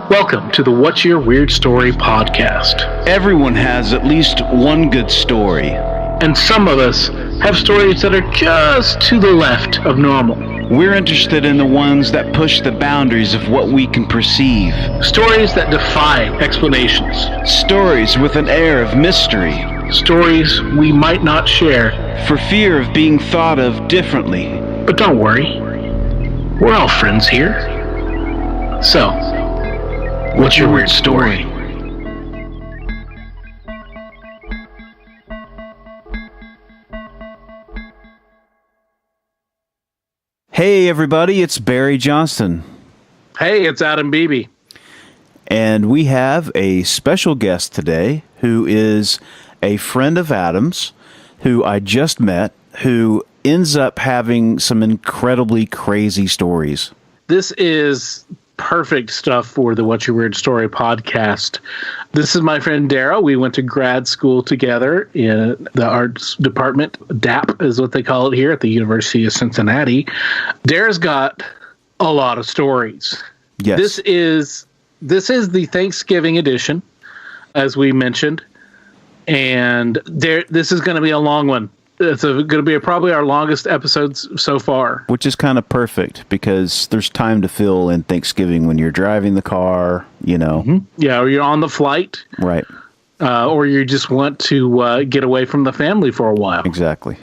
Welcome to the What's Your Weird Story podcast. Everyone has at least one good story. And some of us have stories that are just to the left of normal. We're interested in the ones that push the boundaries of what we can perceive. Stories that defy explanations. Stories with an air of mystery. Stories we might not share for fear of being thought of differently. But don't worry, we're all friends here. So, what's your weird story? Hey everybody, it's Barry Johnston. Hey, it's Adam Beebe. And we have a special guest today who is a friend of Adam's, who I just met, who ends up having some incredibly crazy stories. This is perfect stuff for the What's Your Weird Story podcast. This is my friend Dara. We went to grad school together in the arts department. DAP is what they call it here at the University of Cincinnati. Dara's got a lot of stories. Yes. This is the Thanksgiving edition, as we mentioned. And this is going to be a long one. It's going to be probably our longest episodes so far. Which is kind of perfect because there's time to fill in Thanksgiving when you're driving the car, you know. Mm-hmm. Yeah, or you're on the flight. Right. Or you just want to get away from the family for a while. Exactly.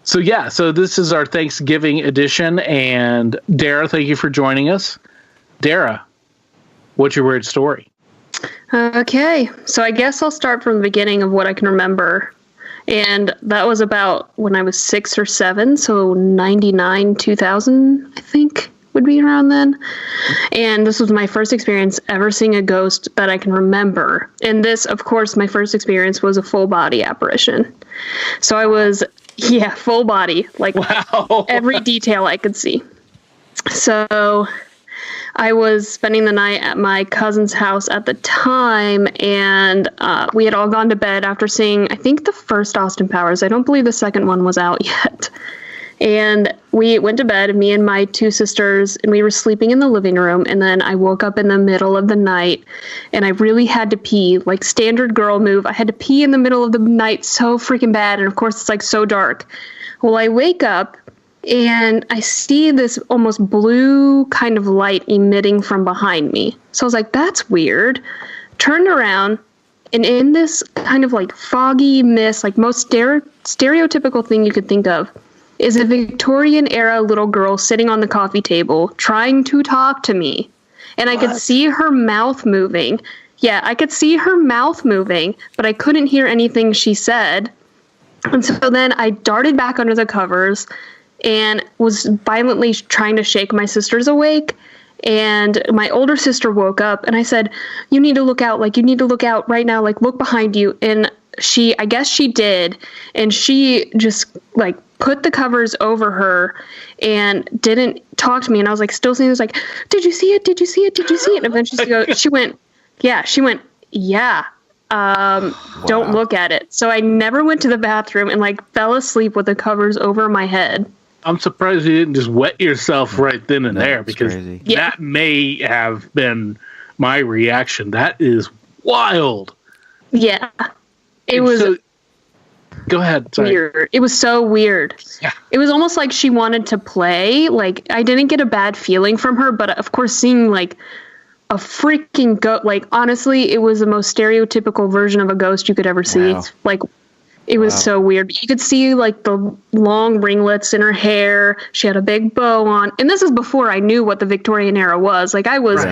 So this is our Thanksgiving edition. And Dara, thank you for joining us. Dara, what's your weird story? Okay, so I guess I'll start from the beginning of what I can remember. And that was about when I was 6 or 7, so 99, 2000, I think, would be around then. And this was my first experience ever seeing a ghost that I can remember. And this, of course, my first experience was a full-body apparition. So I was, full body, like wow. Every detail I could see. So I was spending the night at my cousin's house at the time, and we had all gone to bed after seeing, I think, the first Austin Powers. I don't believe the second one was out yet. And we went to bed, me and my 2 sisters, and we were sleeping in the living room, and then I woke up in the middle of the night, and I really had to pee, like standard girl move. I had to pee in the middle of the night so freaking bad, and of course it's like so dark. Well, I wake up, and I see this almost blue kind of light emitting from behind me. So I was like, that's weird. Turned around, and in this kind of like foggy mist, like most stereotypical thing you could think of, is a Victorian era little girl sitting on the coffee table trying to talk to me. And I could see her mouth moving. Yeah, I could see her mouth moving, but I couldn't hear anything she said. And so then I darted back under the covers and was violently trying to shake my sisters awake. And my older sister woke up, and I said, you need to look out right now, like look behind you. And I guess she did. And she just like put the covers over her and didn't talk to me. And I was like, still saying this, like, did you see it? Did you see it? Did you see it? And eventually she went, yeah. Wow. Don't look at it. So I never went to the bathroom and like fell asleep with the covers over my head. I'm surprised you didn't just wet yourself right then and there, because that may have been my reaction. That is wild. Yeah. It was go ahead. Sorry. Weird. It was so weird. Yeah. It was almost like she wanted to play. Like I didn't get a bad feeling from her, but of course seeing like a freaking ghost, like honestly, it was the most stereotypical version of a ghost you could ever see. Wow. Like it was so weird. You could see like the long ringlets in her hair. She had a big bow on. And this is before I knew what the Victorian era was. Like I was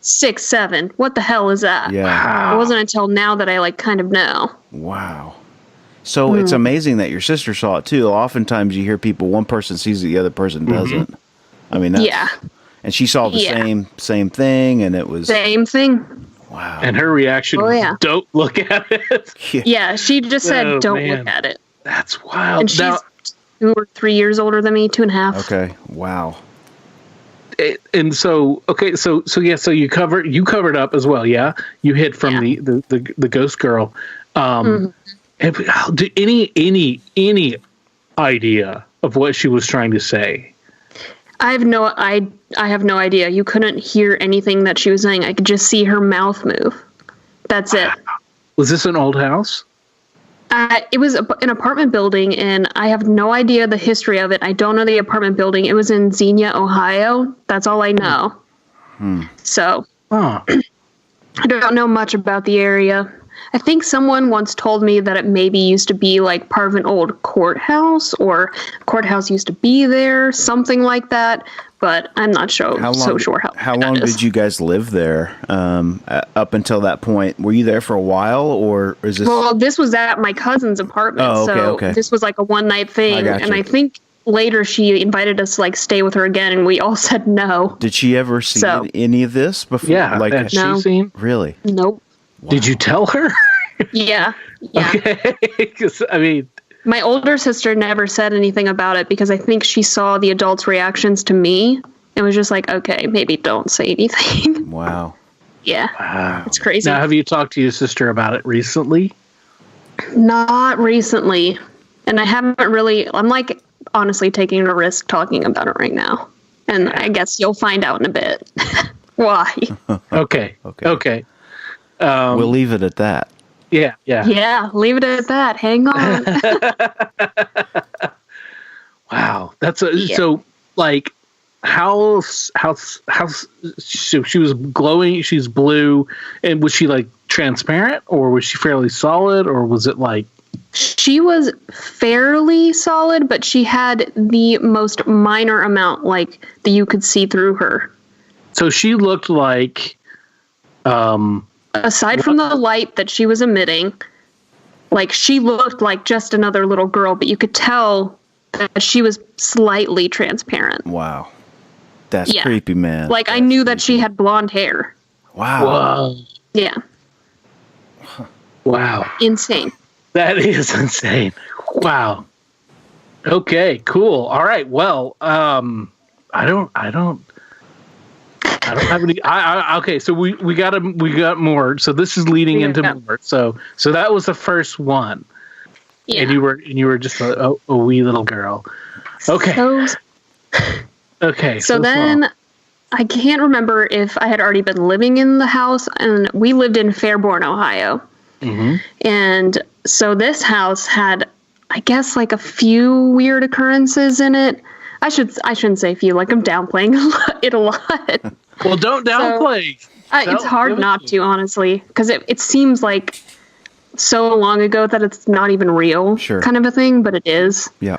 6, 7. What the hell is that? Yeah. Wow. It wasn't until now that I like kind of know. Wow. So it's amazing that your sister saw it too. Oftentimes you hear people, one person sees it, the other person doesn't. I mean, and she saw the same thing, and it was same thing. Wow. And her reaction was, don't look at it. Yeah, she just said, don't look at it. That's wild. And she's 2 or 3 years older than me, 2.5. Okay, wow. And so you covered up as well, yeah? You hid from the ghost girl. Any idea of what she was trying to say? I have no idea. You couldn't hear anything that she was saying. I could just see her mouth move. That's it. Was this an old house? It was an apartment building, and I have no idea the history of it. I don't know the apartment building. It was in Xenia, Ohio. That's all I know. So I don't know much about the area. I think someone once told me that it maybe used to be like part of an old courthouse, or courthouse used to be there, something like that. But I'm not sure. How long did you guys live there up until that point? Were you there for a while, or is this? Well, this was at my cousin's apartment, so this was like a one-night thing. And I think later she invited us to like stay with her again, and we all said no. Did she ever see any of this before? Yeah, like had she seen? Really? Nope. Wow. Did you tell her? Yeah. Okay. 'Cause, I mean, my older sister never said anything about it because I think she saw the adults' reactions to me and was just like, okay, maybe don't say anything. Wow. Yeah. Wow. It's crazy. Now, have you talked to your sister about it recently? Not recently. And I haven't really, I'm like honestly taking a risk talking about it right now. And I guess you'll find out in a bit. Why? Okay. We'll leave it at that. Yeah. Yeah, leave it at that. Hang on. Wow. That's so like how so she was glowing, she's blue, and was she like transparent, or was she fairly solid, or was it like she was fairly solid, but she had the most minor amount like that you could see through her. So she looked like aside from the light that she was emitting, like she looked like just another little girl, but you could tell that she was slightly transparent. Wow. That's creepy, man. Like I knew that she had blonde hair. Wow. Whoa. Yeah. Wow. Insane. That is insane. Wow. Okay, cool. All right. Well, I don't have any. Okay, so we got more. So this is leading into more. So that was the first one. Yeah. And you were just a wee little girl. Okay. Okay. So then I can't remember if I had already been living in the house, and we lived in Fairborn, Ohio. Mm-hmm. And so this house had, I guess, like a few weird occurrences in it. I shouldn't say few, like I'm downplaying it a lot. Well, don't downplay. It's hard not to, honestly, because it seems like so long ago that it's not even real kind of a thing, but it is. Yeah.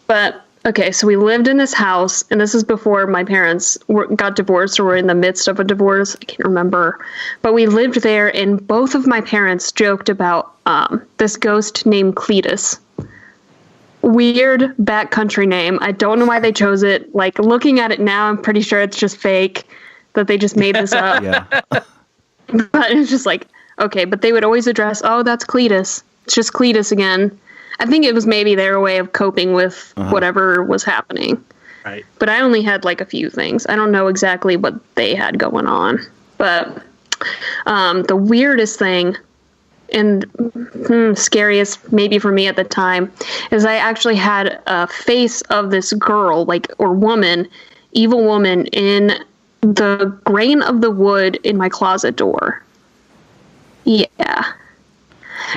But, okay, so we lived in this house, and this is before my parents got divorced, or were in the midst of a divorce. I can't remember. But we lived there, and both of my parents joked about this ghost named Cletus. Weird backcountry name. I don't know why they chose it. Like, looking at it now, I'm pretty sure it's just fake, that they just made this up. Yeah. But it's just like, okay, but they would always address, oh, that's Cletus. It's just Cletus again. I think it was maybe their way of coping with whatever was happening. Right. But I only had like a few things. I don't know exactly what they had going on. But the weirdest thing, and scariest maybe for me at the time, is I actually had a face of this girl, or woman, evil woman, in the grain of the wood in my closet door. Yeah.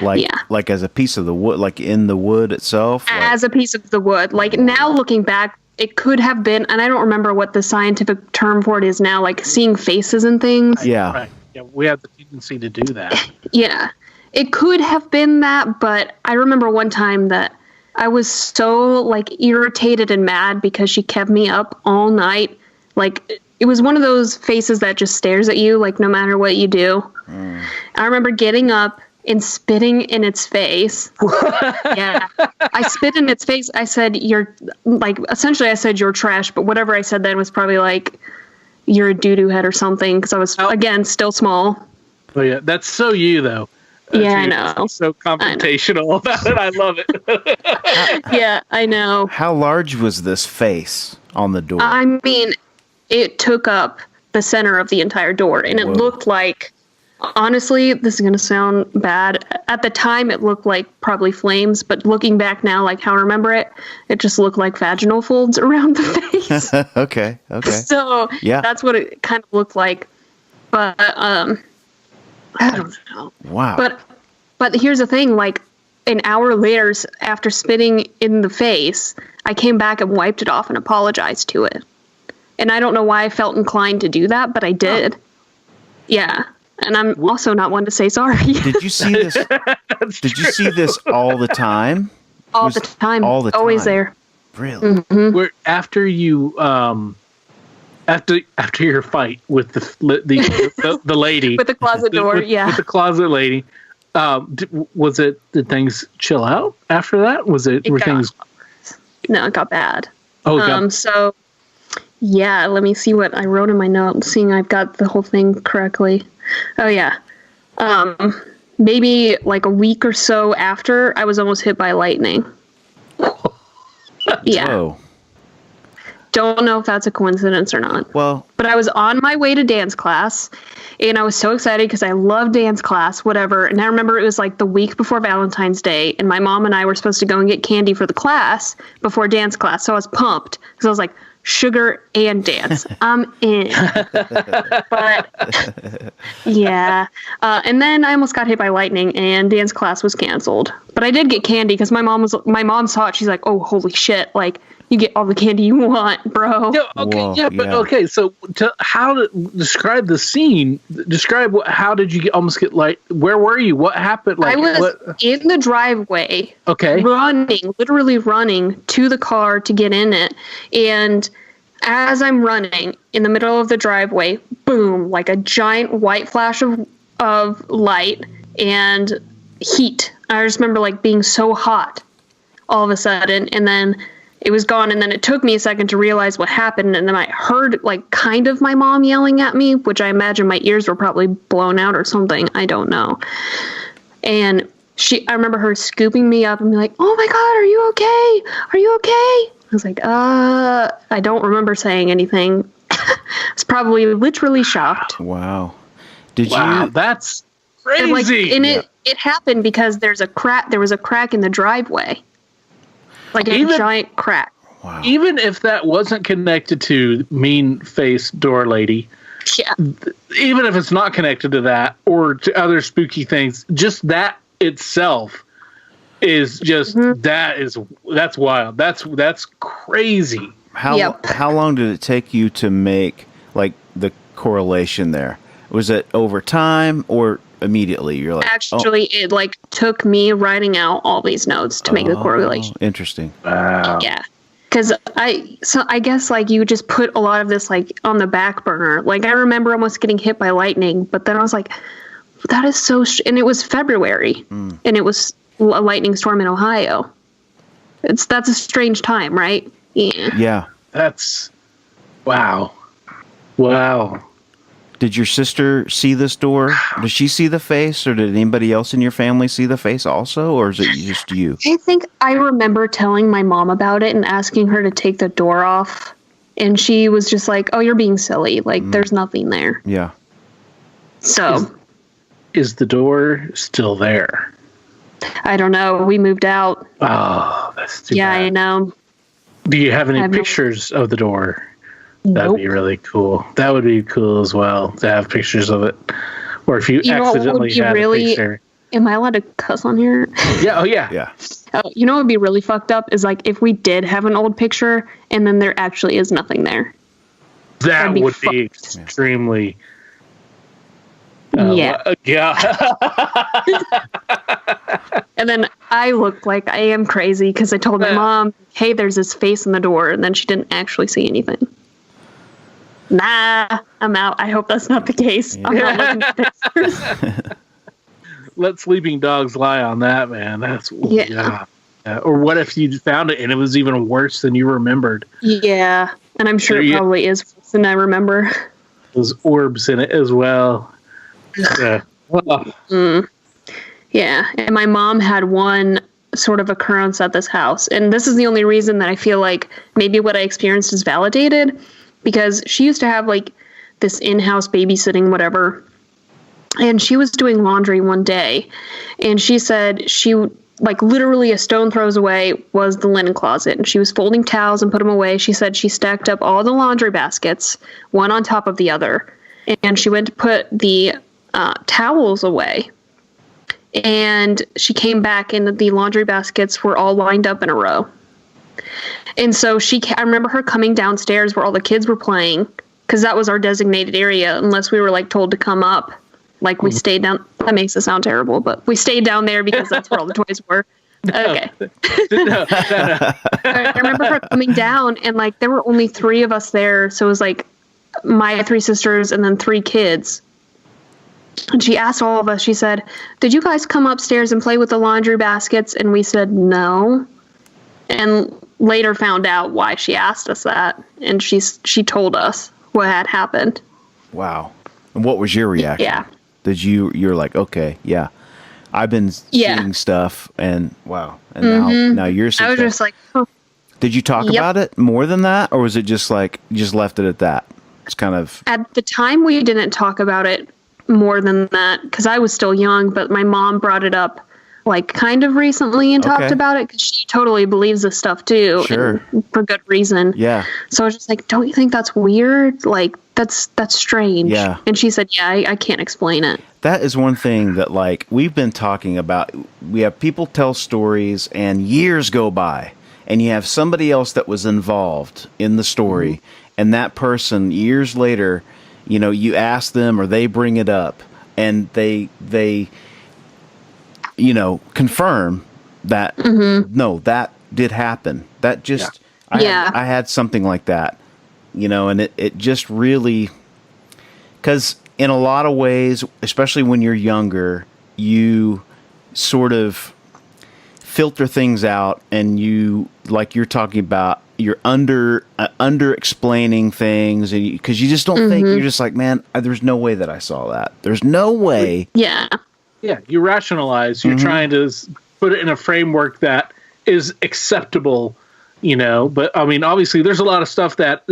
Like as a piece of the wood, like in the wood itself? As a piece of the wood. Like now looking back, it could have been, and I don't remember what the scientific term for it is now, like seeing faces and things. Yeah. Right. Yeah, we have the tendency to do that. Yeah. It could have been that, but I remember one time that I was so like irritated and mad because she kept me up all night. Like it was one of those faces that just stares at you, like no matter what you do. I remember getting up and spitting in its face. Yeah. I spit in its face. I said, essentially I said, you're trash, but whatever I said then was probably like, you're a doo-doo head or something, because I was, again, still small. Oh, yeah. That's so you, though. Yeah, I know. So confrontational about it. I love it. Yeah, I know. How large was this face on the door? I mean, it took up the center of the entire door, and it looked like Honestly, this is going to sound bad. At the time, it looked like probably flames, but looking back now, like how I remember it, it just looked like vaginal folds around the face. Okay. So Yeah. that's what it kind of looked like. But I don't know. Wow. But here's the thing, like an hour later, after spitting in the face, I came back and wiped it off and apologized to it. And I don't know why I felt inclined to do that, but I did. Yeah. And I'm also not one to say sorry. Did you see this? Did you see this all the time? All the time. Always there. Really? Mm-hmm. Where after you after your fight with the lady with the closet door, with the closet lady, did things chill out after that? No, it got bad. Oh, so yeah, let me see what I wrote in my note, seeing I've got the whole thing correctly. Oh yeah. Maybe like a week or so after, I was almost hit by lightning. Yeah. Whoa. Don't know if that's a coincidence or not. Well, but I was on my way to dance class, and I was so excited because I love dance class, whatever. And I remember it was like the week before Valentine's Day, and my mom and I were supposed to go and get candy for the class before dance class. So I was pumped because I was like, sugar and dance, I'm in. But yeah, and then I almost got hit by lightning, and dance class was canceled. But I did get candy because my mom saw it. She's like, "Oh, holy shit! Like, you get all the candy you want, bro." Yeah, okay, Whoa, but okay. So, describe the scene? Describe how did you almost get where were you? What happened? Like, I was in the driveway. Okay. Literally running to the car to get in it, and as I'm running in the middle of the driveway, boom! Like a giant white flash of light and heat. I just remember like being so hot all of a sudden, and then it was gone. And then it took me a second to realize what happened. And then I heard like kind of my mom yelling at me, which I imagine my ears were probably blown out or something. I don't know. And I remember her scooping me up and be like, "Oh my God, are you okay? Are you okay?" I was like, I don't remember saying anything. I was probably literally shocked. Wow. Wow, that's crazy. And it happened because there was a crack in the driveway. Like a giant crack. Wow. Even if that wasn't connected to mean face door lady, yeah. Even if it's not connected to that or to other spooky things, just that itself is just that's wild. That's crazy. How long did it take you to make like the correlation there? Was it over time or immediately? You're like, actually, it like took me writing out all these notes to make the correlation. Interesting. Wow. Yeah. Because I guess like you just put a lot of this like on the back burner. Like I remember almost getting hit by lightning, but then I was like, that is so, and it was February and it was a lightning storm in Ohio. That's a strange time, right? Yeah. Yeah. That's wow. Did your sister see this door? Did she see the face, or did anybody else in your family see the face also, or is it just you? I think I remember telling my mom about it and asking her to take the door off, and she was just like, "Oh, you're being silly. Like, there's nothing there." Yeah. So, is the door still there? I don't know. We moved out. Oh, that's too bad. I know. Do you have any pictures of the door? That'd Nope. be really cool. That would be cool as well to have pictures of it. Or if you accidentally had a picture. Am I allowed to cuss on here? Yeah. Oh, yeah. Yeah. Oh, you know what would be really fucked up is like if we did have an old picture and then there actually is nothing there. That would be extremely. Yeah. Yeah. And then I looked like I am crazy because I told my mom, "Hey, there's this face in the door," and then she didn't actually see anything. Nah, I'm out. I hope that's not the case. I'm not looking at pictures. Let sleeping dogs lie on that, man. That's Yeah. Or what if you found it and it was even worse than you remembered? Yeah, and I'm sure it probably is worse than I remember. Those orbs in it as well. Yeah. Yeah, and my mom had one sort of occurrence at this house, and this is the only reason that I feel like maybe what I experienced is validated, because she used to have like this in-house babysitting, whatever, And she was doing laundry one day, and she said she, like, literally a stone throws away was the linen closet, and she was folding towels and put them away. She said she stacked up all the laundry baskets, one on top of the other, and she went to put the towels away. And she came back, and the laundry baskets were all lined up in a row. And so I remember her coming downstairs where all the kids were playing, because that was our designated area, unless we were, like, told to come up. Like, we stayed down. That makes it sound terrible, but we stayed down there because that's where all the toys were. Okay. No. I remember her coming down, and, like, there were only 3 of us there. So it was, like, my 3 sisters and then 3 kids. And she asked all of us, she said, "Did you guys come upstairs and play with the laundry baskets?" And we said, "No." And later found out why she asked us that. And she told us what had happened. Wow. And what was your reaction? Yeah. Did you're like, okay, yeah, I've been seeing stuff, and wow, and now you're seeing I was stuff. just like, huh. Did you talk about it more than that, or was it just like, you just left it at that? It's kind of... At the time, we didn't talk about it more than that, because I was still young, but my mom brought it up, like, kind of recently and talked about it, because she totally believes this stuff too. Sure. And for good reason. Yeah. So I was just like, don't you think that's weird? Like, that's strange. Yeah. And she said, yeah, I can't explain it. That is one thing that, like, we've been talking about. We have people tell stories, and years go by, and you have somebody else that was involved in the story, and that person, years later, you know, you ask them or they bring it up, and they you know, confirm that, no, that did happen. That just, I had something like that, you know, and it just really, because in a lot of ways, especially when you're younger, you sort of filter things out, and you, like you're talking about, you're under explaining things, and because you just don't think, you're just like, man, there's no way that I saw that. There's no way. Yeah. Yeah, you rationalize. You're trying to put it in a framework that is acceptable, you know. But, I mean, obviously, there's a lot of stuff that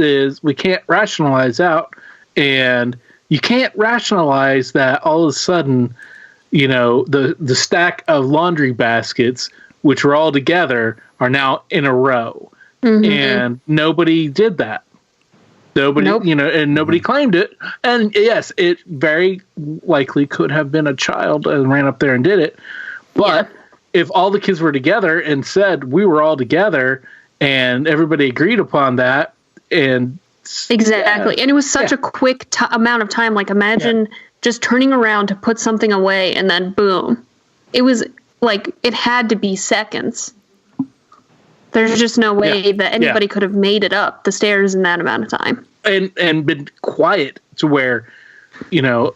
we can't rationalize out. And you can't rationalize that all of a sudden, you know, the stack of laundry baskets, which were all together, are now in a row. And nobody did that. Nobody, you know, and nobody claimed it. And yes, it very likely could have been a child and ran up there and did it. But if all the kids were together and said we were all together and everybody agreed upon that, and exactly, and it was such a quick amount of time. Like, imagine just turning around to put something away, and then boom, it was like it had to be seconds. There's just no way that anybody could have made it up the stairs in that amount of time. And been quiet to where, you know,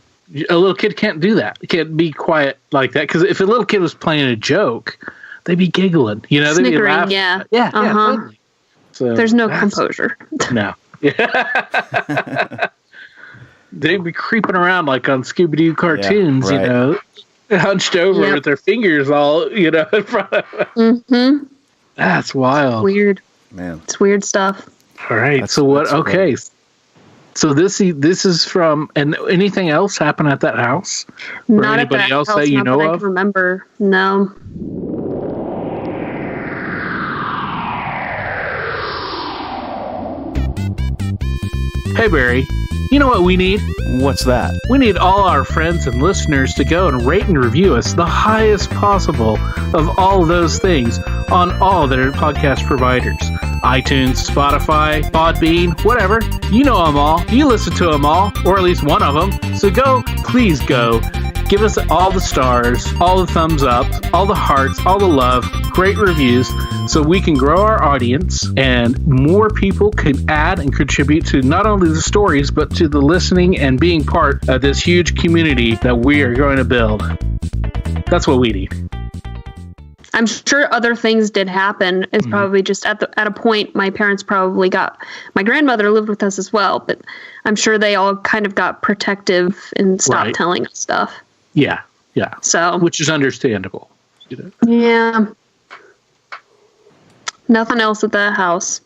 a little kid can't do that. Can't be quiet like that. Because if a little kid was playing a joke, they'd be giggling. You know, they'd be laughing. Yeah, totally. So there's no composure. No. They'd be creeping around like on Scooby-Doo cartoons, you know, hunched over with their fingers all, you know, in front of them. That's wild. Weird. Man. It's weird stuff. All right. So what? Okay. Great. So this is from, and anything else happen at that house? Or not anybody at that else house, that you know that of? I can remember. No. Hey Barry, you know what we need? What's that? We need all our friends and listeners to go and rate and review us the highest possible of all those things on all their podcast providers. iTunes, Spotify, Podbean, whatever. You know them all. You listen to them all, or at least one of them. So go, please go. Give us all the stars, all the thumbs up, all the hearts, all the love, great reviews, so we can grow our audience and more people can add and contribute to not only the stories, but to the listening and being part of this huge community that we are going to build. That's what we need. I'm sure other things did happen. It's probably just at a point my parents probably my grandmother lived with us as well, but I'm sure they all kind of got protective and stopped telling us stuff. Yeah. So, which is understandable. You know? Yeah. Nothing else at the house,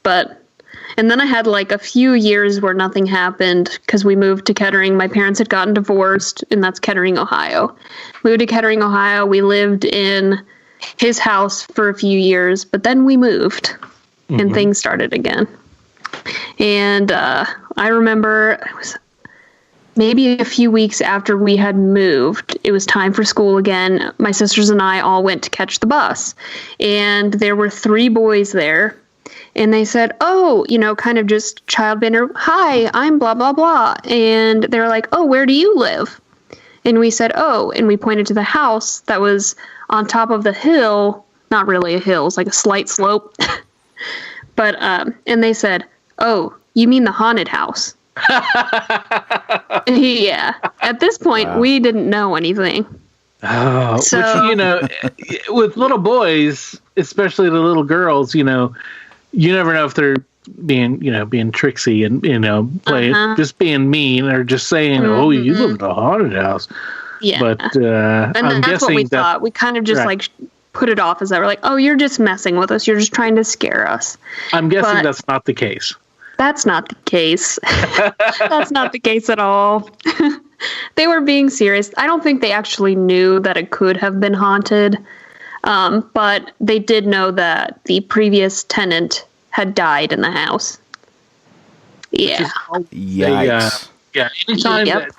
And then I had like a few years where nothing happened because we moved to Kettering. My parents had gotten divorced, and that's Kettering, Ohio. Moved to Kettering, Ohio. We lived in his house for a few years, but then we moved and things started again. And I remember it was maybe a few weeks after we had moved, it was time for school again. My sisters and I all went to catch the bus, and there were 3 boys there, and they said, oh, kind of just child banter, hi, I'm blah, blah, blah. And they were like, oh, where do you live? And we said, oh, and we pointed to the house that was on top of the hill, not really a hill, it's like a slight slope. But, and they said, oh, you mean the haunted house? Yeah. At this point, we didn't know anything. Oh, So- which, with little boys, especially the little girls, you never know if they're being tricksy and, playing, just being mean or just saying, oh, you live in a haunted house. Yeah. But and I'm that's guessing what we that, thought. We kind of just right. put it off as that. We're like, oh, you're just messing with us. You're just trying to scare us. I'm guessing but- that's not the case. That's not the case. That's not the case at all. They were being serious. I don't think they actually knew that it could have been haunted. But they did know that the previous tenant had died in the house. Yeah. Yikes. Yeah. Anytime Yep.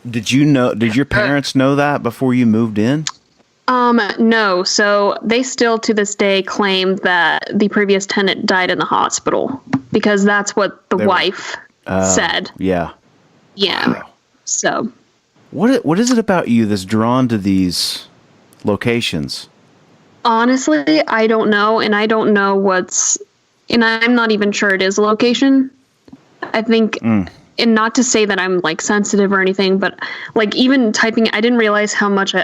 Did your parents know that before you moved in? No. So they still to this day claim that the previous tenant died in the hospital because that's what the wife said. Yeah. Yeah. Wow. So What is it about you that's drawn to these locations? honestly, I don't know. And I don't know and I'm not even sure it is a location. I think, and not to say that I'm like sensitive or anything, but like even typing, I didn't realize how much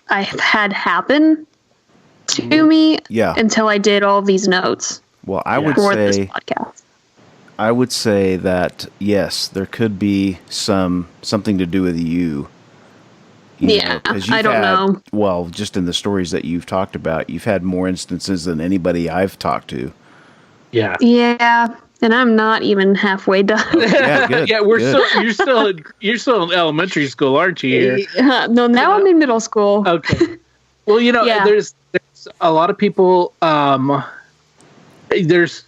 I had happen to me until I did all these notes Well, I would for this say podcast. I would say that yes, there could be something to do with you. Yeah, 'cause I you've don't know. Well, just in the stories that you've talked about, you've had more instances than anybody I've talked to. Yeah. Yeah, and I'm not even halfway done. Yeah, good. Yeah, you're still in elementary school, aren't you? Here? No, now I'm in middle school. Okay. Well, Yeah. there's a lot of people. There's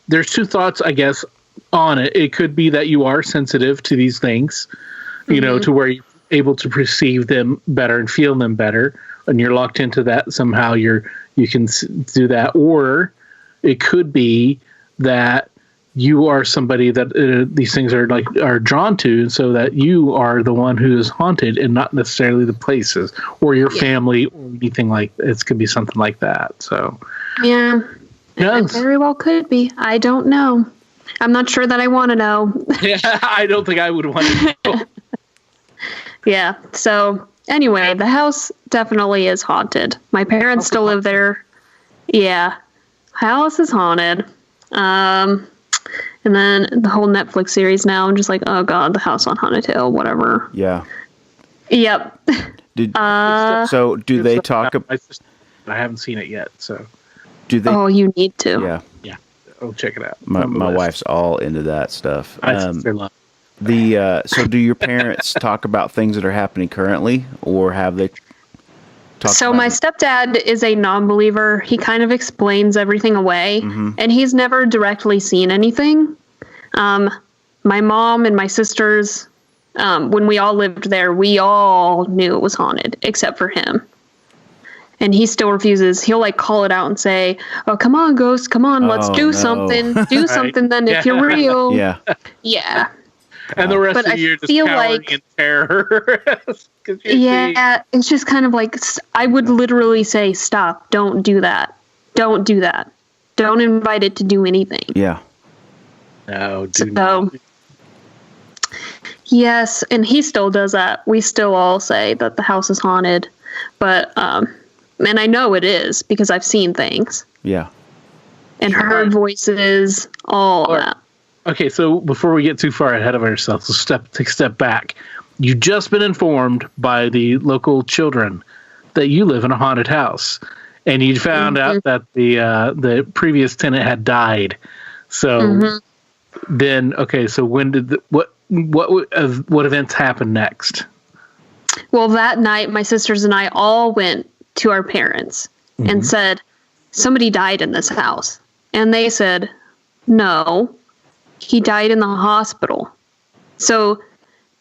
2 thoughts, I guess, on it. It could be that you are sensitive to these things, to where you're able to perceive them better and feel them better, and you're locked into that somehow. You can do that, or it could be that you are somebody that these things are drawn to, so that you are the one who is haunted and not necessarily the places or your family or anything like that. It could be something like that. So Yeah, yes. it very well could be. I don't know. I'm not sure that I want to know. Yeah, I don't think I would want to know. Yeah. So anyway, the house definitely is haunted. My parents still live there. Yeah. House is haunted. And then the whole Netflix series now, I'm just like, oh god, the house on Haunted Hill, whatever. Yeah. Yep. So do they talk? I haven't seen it yet, so Do they? Oh, you need to. Yeah. I'll check it out. My wife's all into that stuff. So do your parents talk about things that are happening currently, or have they talked So about my it? stepdad is a non-believer. He kind of explains everything away, and he's never directly seen anything. My mom and my sisters, when we all lived there, we all knew it was haunted, except for him. And he still refuses. He'll like call it out and say, "Oh, come on, ghost, come on, let's do something. Do something then if you're real." Yeah. Yeah. And the rest But of I the year just feel cowering like- in terror. 'Cause you're seeing- Yeah, it's just kind of like I would literally say, "Stop! Don't do that! Don't do that! Don't invite it to do anything." Yeah. No, do So, not. yes, and he still does that. We still all say that the house is haunted, but and I know it is because I've seen things Yeah. and heard voices, all that. Okay, so before we get too far ahead of ourselves, let's take a step back. You've just been informed by the local children that you live in a haunted house, and you found out that the previous tenant had died. So then, okay, so when did what events happened next? Well, that night, my sisters and I all went to our parents and said, somebody died in this house. And they said, no, he died in the hospital. So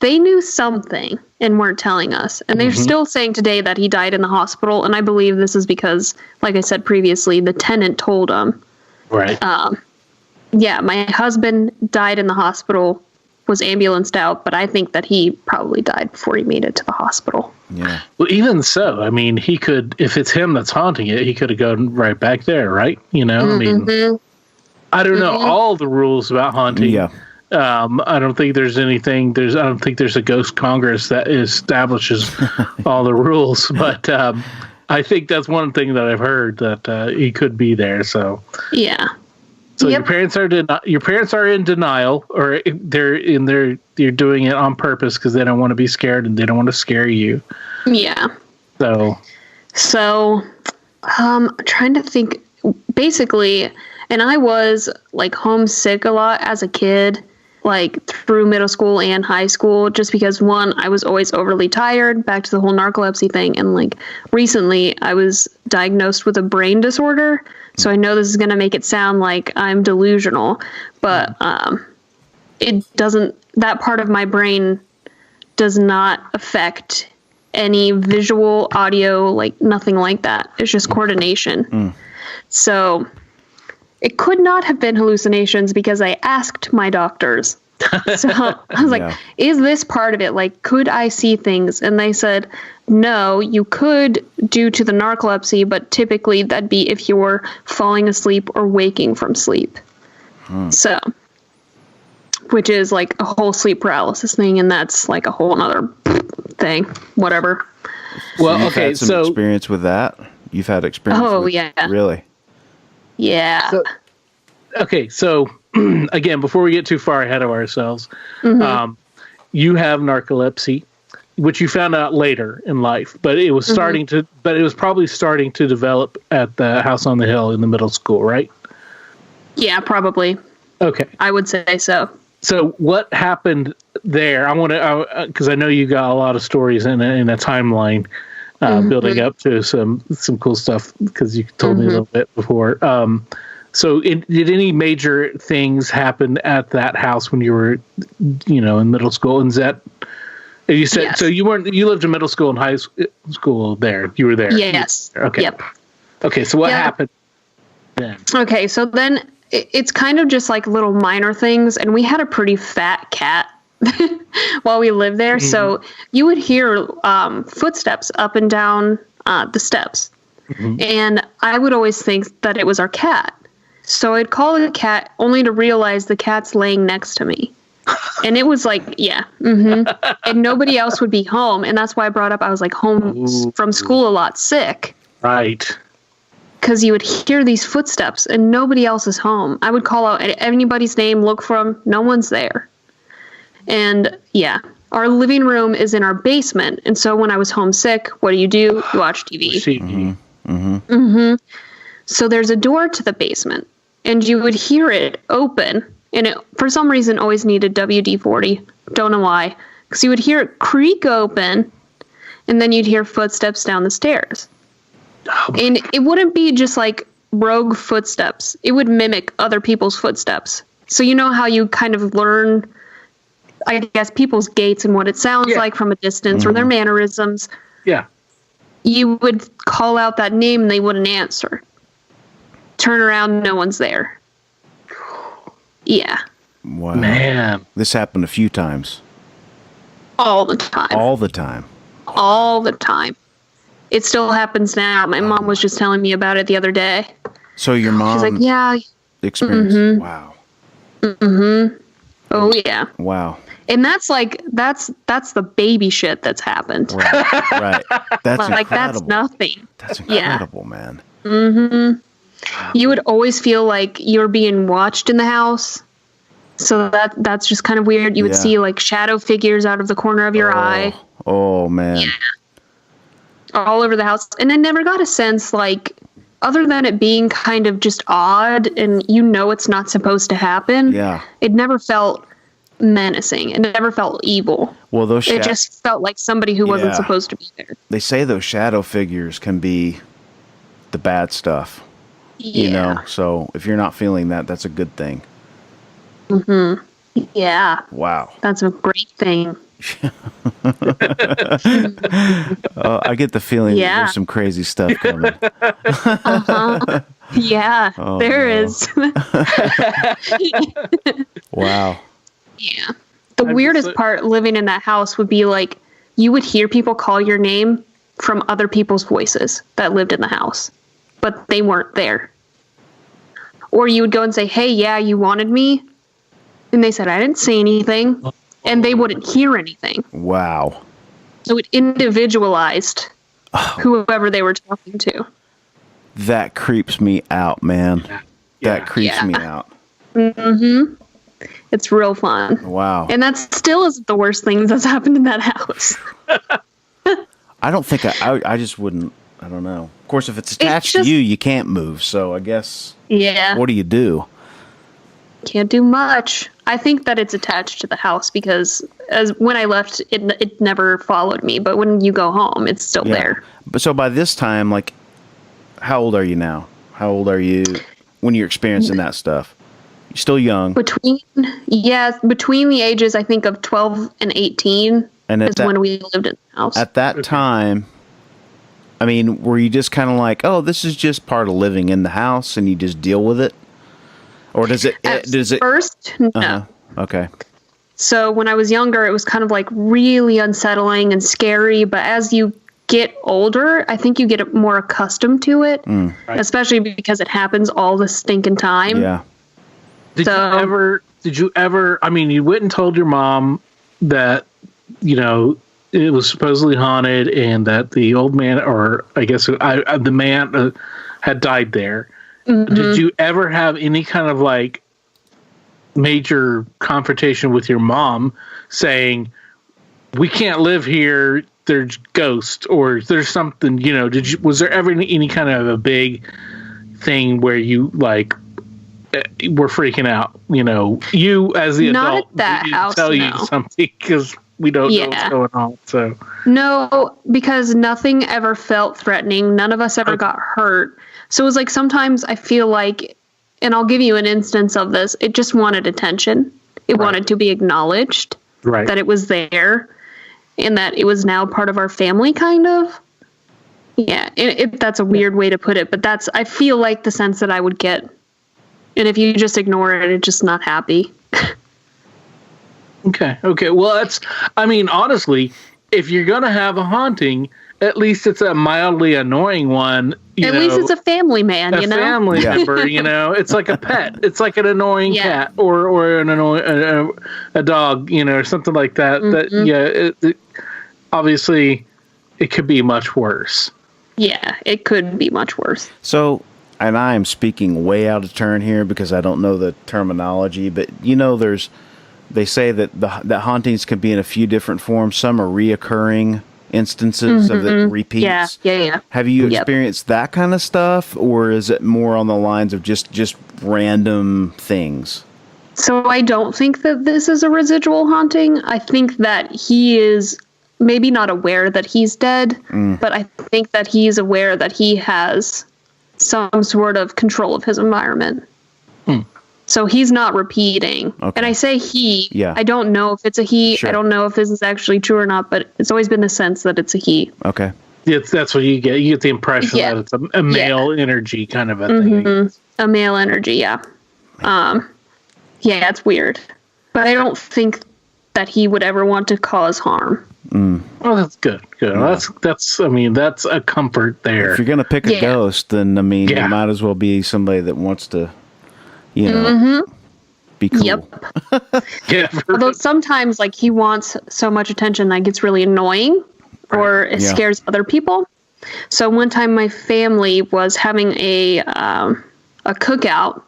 they knew something and weren't telling us. And they're still saying today that he died in the hospital. And I believe this is because, like I said previously, the tenant told them. Right. Yeah, my husband died in the hospital, was ambulanced out, but I think that he probably died before he made it to the hospital. Yeah. Well, even so, I mean, he could, if it's him that's haunting it, he could have gone right back there, right? You know, I mean, I don't know all the rules about haunting. Yeah. I don't think there's anything. I don't think there's a ghost Congress that establishes all the rules. But I think that's one thing that I've heard, that he could be there. So yeah. So your parents are in denial, or you're doing it on purpose because they don't want to be scared and they don't want to scare you. Yeah. So trying to think. Basically, and I was like homesick a lot as a kid, like through middle school and high school, just because one, I was always overly tired, back to the whole narcolepsy thing. And like recently I was diagnosed with a brain disorder. So I know this is going to make it sound like I'm delusional, but it doesn't, that part of my brain does not affect any visual, audio, like nothing like that. It's just coordination. So it could not have been hallucinations because I asked my doctors. So I was like, is this part of it? Like, could I see things? And they said, no, you could due to the narcolepsy, but typically that'd be if you were falling asleep or waking from sleep. So, which is like a whole sleep paralysis thing. And that's like a whole nother thing, whatever. Well, you've had some experience with that. You've had experience. Oh, yeah. Really? Yeah. So again, before we get too far ahead of ourselves, you have narcolepsy, which you found out later in life, but it was probably starting to develop at the house on the hill in the middle school, right? Yeah, probably. Okay. I would say so. So what happened there? I want to, because I know you got a lot of stories in a timeline building up to some cool stuff, because you told me a little bit before. So did any major things happen at that house when you were, in middle school? And you said, so you lived in middle school and high school there. You were there. Yes. Okay. Yep. Okay. So what happened then? Okay. So then it's kind of just like little minor things. And we had a pretty fat cat while we lived there. So you would hear footsteps up and down the steps. And I would always think that it was our cat. So I'd call the cat only to realize the cat's laying next to me. And it was like, and nobody else would be home. And that's why I brought up, I was like home from school a lot sick. Right. Because you would hear these footsteps and nobody else is home. I would call out anybody's name, look for them. No one's there. And our living room is in our basement. And so when I was homesick, what do? You watch TV. So there's a door to the basement, and you would hear it open, and it, for some reason, always needed WD-40. Don't know why. Because you would hear it creak open, and then you'd hear footsteps down the stairs. And it wouldn't be just like rogue footsteps. It would mimic other people's footsteps. So you know how you kind of learn, I guess, people's gaits and what it sounds like from a distance, or their mannerisms. Yeah. You would call out that name, and they wouldn't answer. Turn around, no one's there. Yeah. Wow. Man. This happened a few times. All the time. All the time. All the time. It still happens now. My mom was just telling me about it the other day. So your mom She's like, yeah. Experienced. Wow. Oh, yeah. Wow. And that's the baby shit that's happened. Right. That's like, incredible. that's nothing. That's incredible, man. You would always feel like you're being watched in the house. So that's just kind of weird. You would see like shadow figures out of the corner of your eye. Oh, man. Yeah. All over the house. And I never got a sense like other than it being kind of just odd and it's not supposed to happen, it never felt menacing. It never felt evil. Well, it just felt like somebody who wasn't supposed to be there. They say those shadow figures can be the bad stuff. Yeah. So if you're not feeling that, that's a good thing. Mm-hmm. Yeah. Wow. That's a great thing. I get the feeling that there's some crazy stuff coming. Uh-huh. Yeah, there is. Wow. Yeah. The weirdest part living in that house would be like you would hear people call your name from other people's voices that lived in the house, but they weren't there. Or you would go and say, "Hey, yeah, you wanted me?" And they said, "I didn't say anything." And they wouldn't hear anything. Wow. So it individualized whoever they were talking to. That creeps me out, man. That creeps me out. Mm-hmm. It's real fun. Wow. And that still isn't the worst thing that's happened in that house. I don't think I just wouldn't. I don't know. Of course, if it's attached to you, you can't move. So I guess. Yeah. What do you do? Can't do much. I think that it's attached to the house because as when I left, it never followed me. But when you go home, it's still there. But so by this time, like, how old are you now? How old are you when you're experiencing that stuff? You're still young. Between the ages, I think, of 12 and 18 is when we lived in the house. At that time, I mean, were you just kind of like, oh, this is just part of living in the house and you just deal with it? Or does it first? No. Uh-huh. Okay. So when I was younger, it was kind of like really unsettling and scary. But as you get older, I think you get more accustomed to it, especially because it happens all the stinking time. Yeah. Did you ever, I mean, you went and told your mom that, it was supposedly haunted and that the old man, or I guess the man had died there. Mm-hmm. Did you ever have any kind of like major confrontation with your mom saying, we can't live here, there's ghosts, or there's something, was there ever any kind of a big thing where you like were freaking out? You as the Not adult, at that house, tell you something because we don't know what's going on. So no, because nothing ever felt threatening. None of us ever got hurt. So it was like sometimes I feel like, and I'll give you an instance of this, it just wanted attention. It wanted to be acknowledged that it was there and that it was now part of our family, kind of. Yeah, that's a weird way to put it, but I feel like the sense that I would get. And if you just ignore it, it's just not happy. Okay. Well, honestly, if you're going to have a haunting, at least it's a mildly annoying one. At least it's a family man, a family member, It's like a pet. It's like an annoying cat or an annoying a dog, or something like that. Mm-hmm. That obviously it could be much worse. Yeah, it could be much worse. So, and I am speaking way out of turn here because I don't know the terminology, but they say that that hauntings can be in a few different forms. Some are reoccurring instances of it repeats. Yeah. Have you experienced that kind of stuff, or is it more on the lines of just random things? So I don't think that this is a residual haunting. I think that he is maybe not aware that he's dead, but I think that he's aware that he has some sort of control of his environment. So he's not repeating. Okay. And I say he. Yeah. I don't know if it's a he. Sure. I don't know if this is actually true or not, but it's always been the sense that it's a he. Okay. That's what you get. You get the impression that it's a male energy kind of a thing. A male energy, yeah. It's weird. But I don't think that he would ever want to cause harm. Oh, that's good. Yeah. That's a comfort there. If you're going to pick a ghost, then, it might as well be somebody that wants to, be cool. Yep. Although sometimes, like, he wants so much attention that it gets really annoying or it scares other people. So one time my family was having a cookout,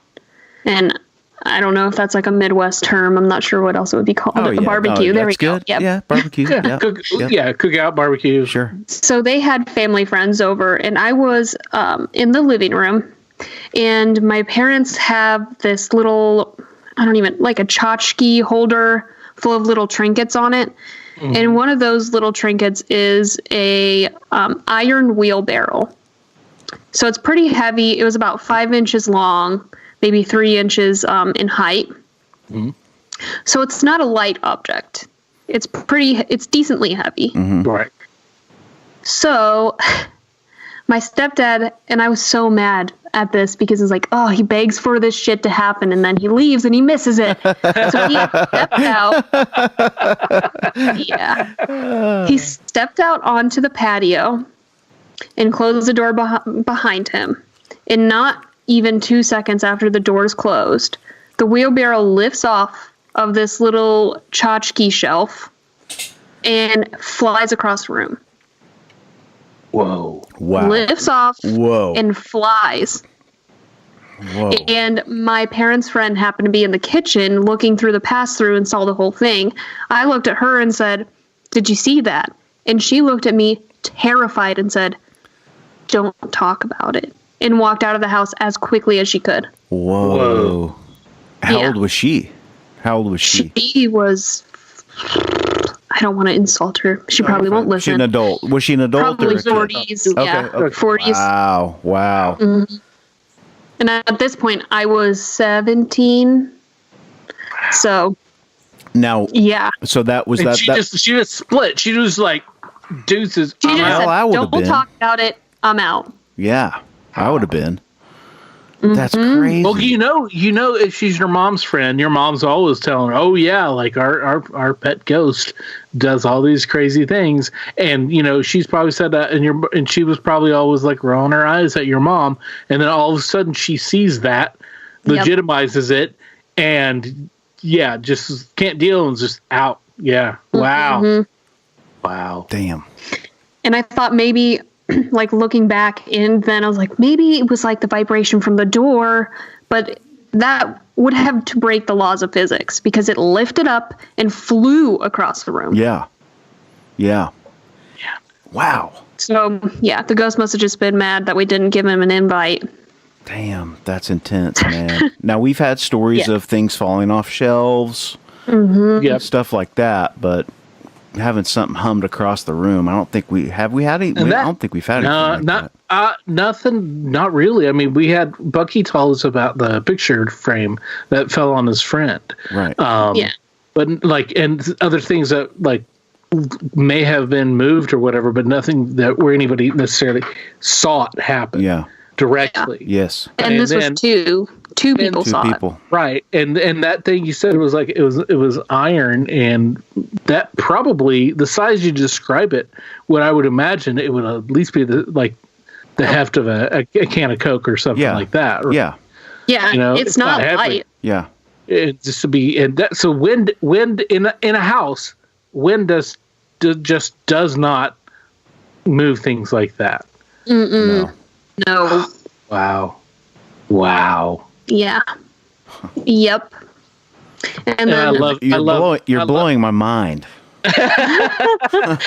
and I don't know if that's like a Midwest term. I'm not sure what else it would be called. Oh, yeah. Barbecue. No, there we that's go. good. Yep. Yeah, barbecue. Yeah. Cookout barbecue. Sure. So they had family friends over, and I was in the living room, and my parents have this little, I don't even, like a tchotchke holder full of little trinkets on it. Mm-hmm. And one of those little trinkets is a iron wheelbarrow. So it's pretty heavy. It was about 5 inches long, maybe 3 inches in height. Mm-hmm. So it's not a light object. It's decently heavy. Mm-hmm. Right. So my stepdad, and I was so mad at this because it's like, oh, he begs for this shit to happen and then he leaves and he misses it. So he stepped out. Yeah. He stepped out onto the patio and closed the door behind him. And not even 2 seconds after the doors closed, the wheelbarrow lifts off of this little tchotchke shelf and flies across the room. Whoa. Wow. Lifts off. Whoa. And flies. Whoa. And my parents' friend happened to be in the kitchen looking through the pass-through and saw the whole thing. I looked at her and said, "Did you see that?" And she looked at me terrified and said, "Don't talk about it," and walked out of the house as quickly as she could. Whoa. How old was she? She was, I don't want to insult her. She probably won't listen. She's an adult. Was she an adult? Probably or 40s. Okay, Yeah, okay. 40s. Wow. Mm-hmm. And at this point, I was 17. So. Now. Yeah. So that was and that. She just split. She was like, deuces. She just said, "Don't talk about it. I'm out." Yeah, I would have been. Mm-hmm. That's crazy. Well, you know, if she's your mom's friend, your mom's always telling her, "Oh yeah, like our pet ghost does all these crazy things," and you know she's probably said that, and she was probably always like rolling her eyes at your mom, and then all of a sudden she sees that, legitimizes it, and yeah, just can't deal and just out. Yeah, wow, wow, damn. And I thought maybe, like looking back, and then I was like, maybe it was like the vibration from the door, but that would have to break the laws of physics because it lifted up and flew across the room. Yeah. Wow. So yeah, the ghost must have just been mad that we didn't give him an invite. Damn, that's intense, man. Now we've had stories of things falling off shelves, stuff like that, but having something hummed across the room, I don't think we have. I don't think we've had anything like that. Nothing. Not really. I mean, we had Bucky told us about the picture frame that fell on his friend. Right. But like, and other things that like may have been moved or whatever, but nothing that where anybody necessarily saw it happen. Yeah. Directly. Yeah. Yes. And this was two people saw it. Right. And that thing you said was like it was iron, and that probably the size you describe it, what I would imagine it would at least be the heft of a can of Coke or something like that. Or, yeah. Yeah. You know, it's not light. Yeah. It just to be, and that, so wind in a house, wind just does not move things like that. No. Wow. Yeah. Yep. And then you're blowing my mind. I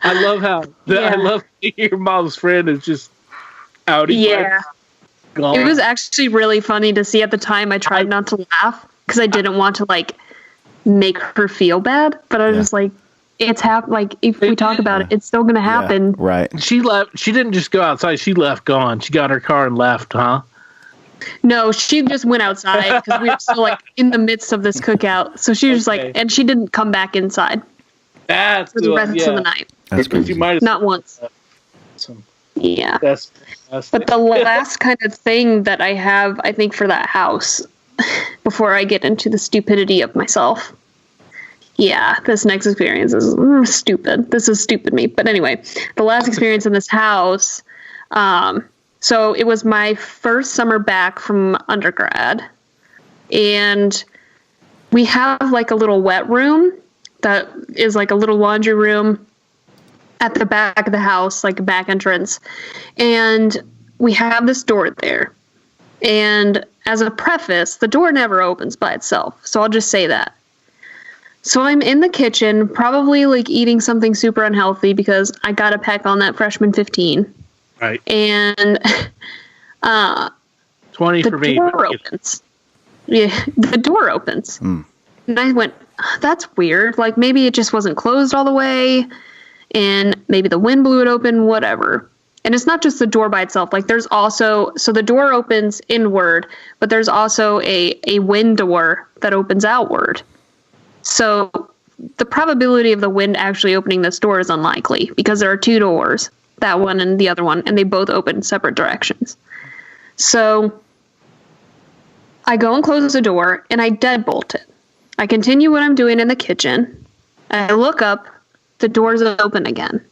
love how I love your mom's friend is just out. Yeah. It was actually really funny to see at the time. I tried not to laugh because I didn't want to like make her feel bad, but I was just like, it's like if we talk about it, it's still going to happen. Yeah, right. She left. She didn't just go outside. She left gone. She got in her car and left, huh? No, she just went outside because we were still like in the midst of this cookout. So she was just like, and she didn't come back inside for the rest of the night. That's crazy. Not once. Yeah. That's but the last kind of thing that I have, I think, for that house, before I get into the stupidity of myself. Yeah, this next experience is stupid. This is stupid me. But anyway, the last experience in this house, so it was my first summer back from undergrad. And we have like a little wet room that is like a little laundry room at the back of the house, like a back entrance. And we have this door there. And as a preface, the door never opens by itself. So I'll just say that. So I'm in the kitchen, probably like eating something super unhealthy because I got a peck on that freshman 15. Right. And 20 for me. The door opens. Yeah, the door opens. And I went, that's weird. Like maybe it just wasn't closed all the way and maybe the wind blew it open, whatever. And it's not just the door by itself. Like there's also, so the door opens inward, but there's also a wind door that opens outward. So the probability of the wind actually opening this door is unlikely because there are two doors, that one and the other one, and they both open in separate directions. So I go and close the door and I deadbolt it. I continue what I'm doing in the kitchen. I look up, the door's open again.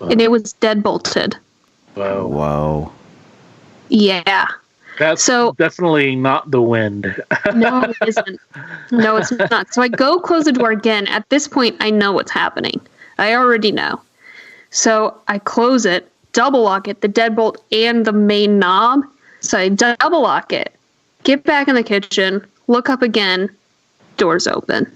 And it was deadbolted. Whoa. Whoa. Yeah. That's definitely not the wind. No, it isn't. No, it's not. So I go close the door again. At this point, I know what's happening. I already know. So I close it, double lock it, the deadbolt and the main knob. So I double lock it, get back in the kitchen, look up again, door's open.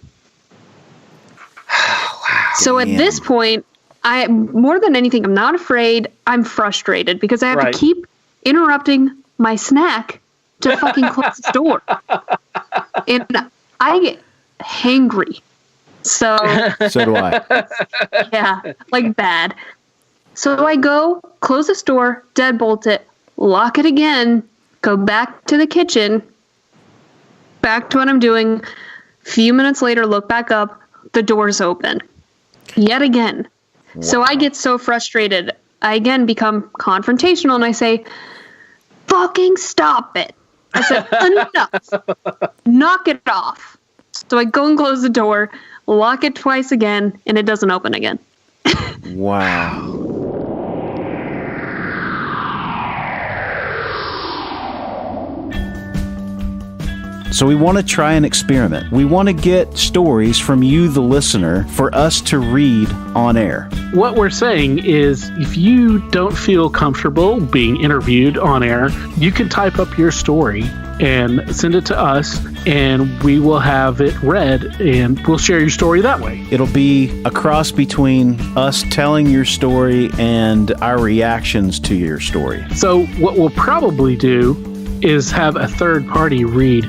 Wow. So at this point, I more than anything, I'm not afraid. I'm frustrated because I have to keep interrupting my snack to fucking close the door. And I get hangry. So do I. Yeah, like bad. So I go, close this door, deadbolt it, lock it again, go back to the kitchen, back to what I'm doing. A few minutes later, look back up, the door's open. Yet again. Wow. So I get so frustrated. I again become confrontational and I say, fucking stop it. I said, enough. Knock it off. So I go and close the door, lock it twice again, and it doesn't open again. Wow. So we want to try an experiment. We want to get stories from you, the listener, for us to read on air. What we're saying is if you don't feel comfortable being interviewed on air, you can type up your story and send it to us, and we will have it read, and we'll share your story that way. It'll be a cross between us telling your story and our reactions to your story. So what we'll probably do is have a third party read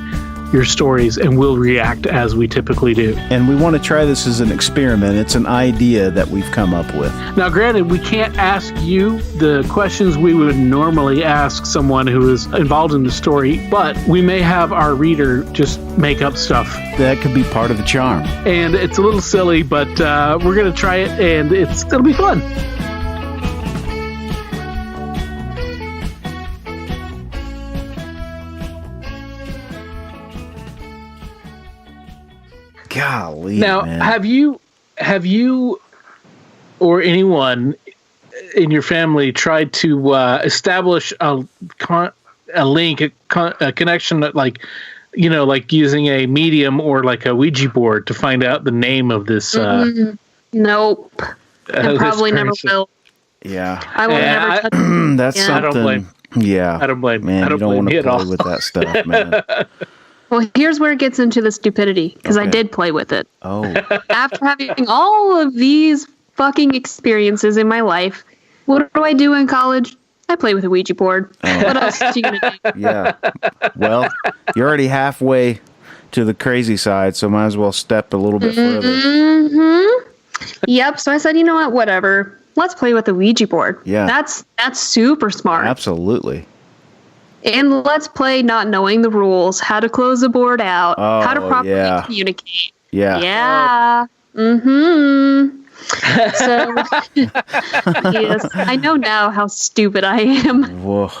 your stories, and we'll react as we typically do. And we want to try this as an experiment. It's an idea that we've come up with. Now, granted, we can't ask you the questions we would normally ask someone who is involved in the story, but we may have our reader just make up stuff. That could be part of the charm. And it's a little silly, but we're going to try it, and it'll be fun. Golly, now, man. have you or anyone in your family tried to establish a link, a connection, like using a medium or like a Ouija board to find out the name of this? Nope. I probably never will. Yeah. I will never touch That's something. I don't blame. Yeah. I don't blame. Man, I don't you don't want to blame play with that stuff, man. Well, here's where it gets into the stupidity, because I did play with it. Oh. After having all of these fucking experiences in my life, what do I do in college? I play with a Ouija board. Oh. What else are you going to do? Yeah. Well, you're already halfway to the crazy side, so might as well step a little bit further. Mm-hmm. Yep. So I said, you know what? Whatever. Let's play with the Ouija board. Yeah. That's super smart. Absolutely. And let's play not knowing the rules, how to close the board out, how to properly communicate. Yeah. Yeah. Mm-hmm. So, yes, I know now how stupid I am. Whoa.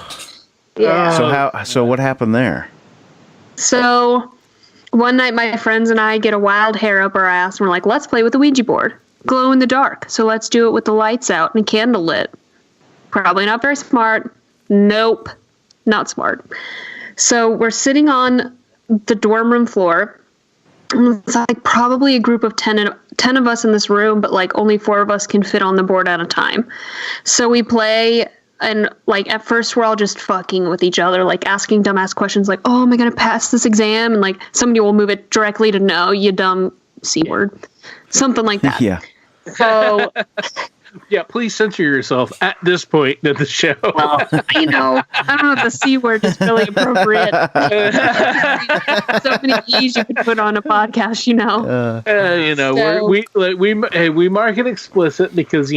Yeah. So what happened there? So one night my friends and I get a wild hair up our ass and we're like, let's play with the Ouija board. Glow in the dark. So let's do it with the lights out and candle lit. Probably not very smart. Nope. Not smart. So we're sitting on the dorm room floor. It's like probably a group of 10 of us in this room, but like only 4 of us can fit on the board at a time. So we play And like at first we're all just fucking with each other, like asking dumbass questions like, oh, am I going to pass this exam? And like somebody will move it directly to no, you dumb C word. Something like that. Yeah. So yeah, please censor yourself at this point of the show. well, I don't know if the C word is really appropriate. So many E's you could put on a podcast, we mark it explicit because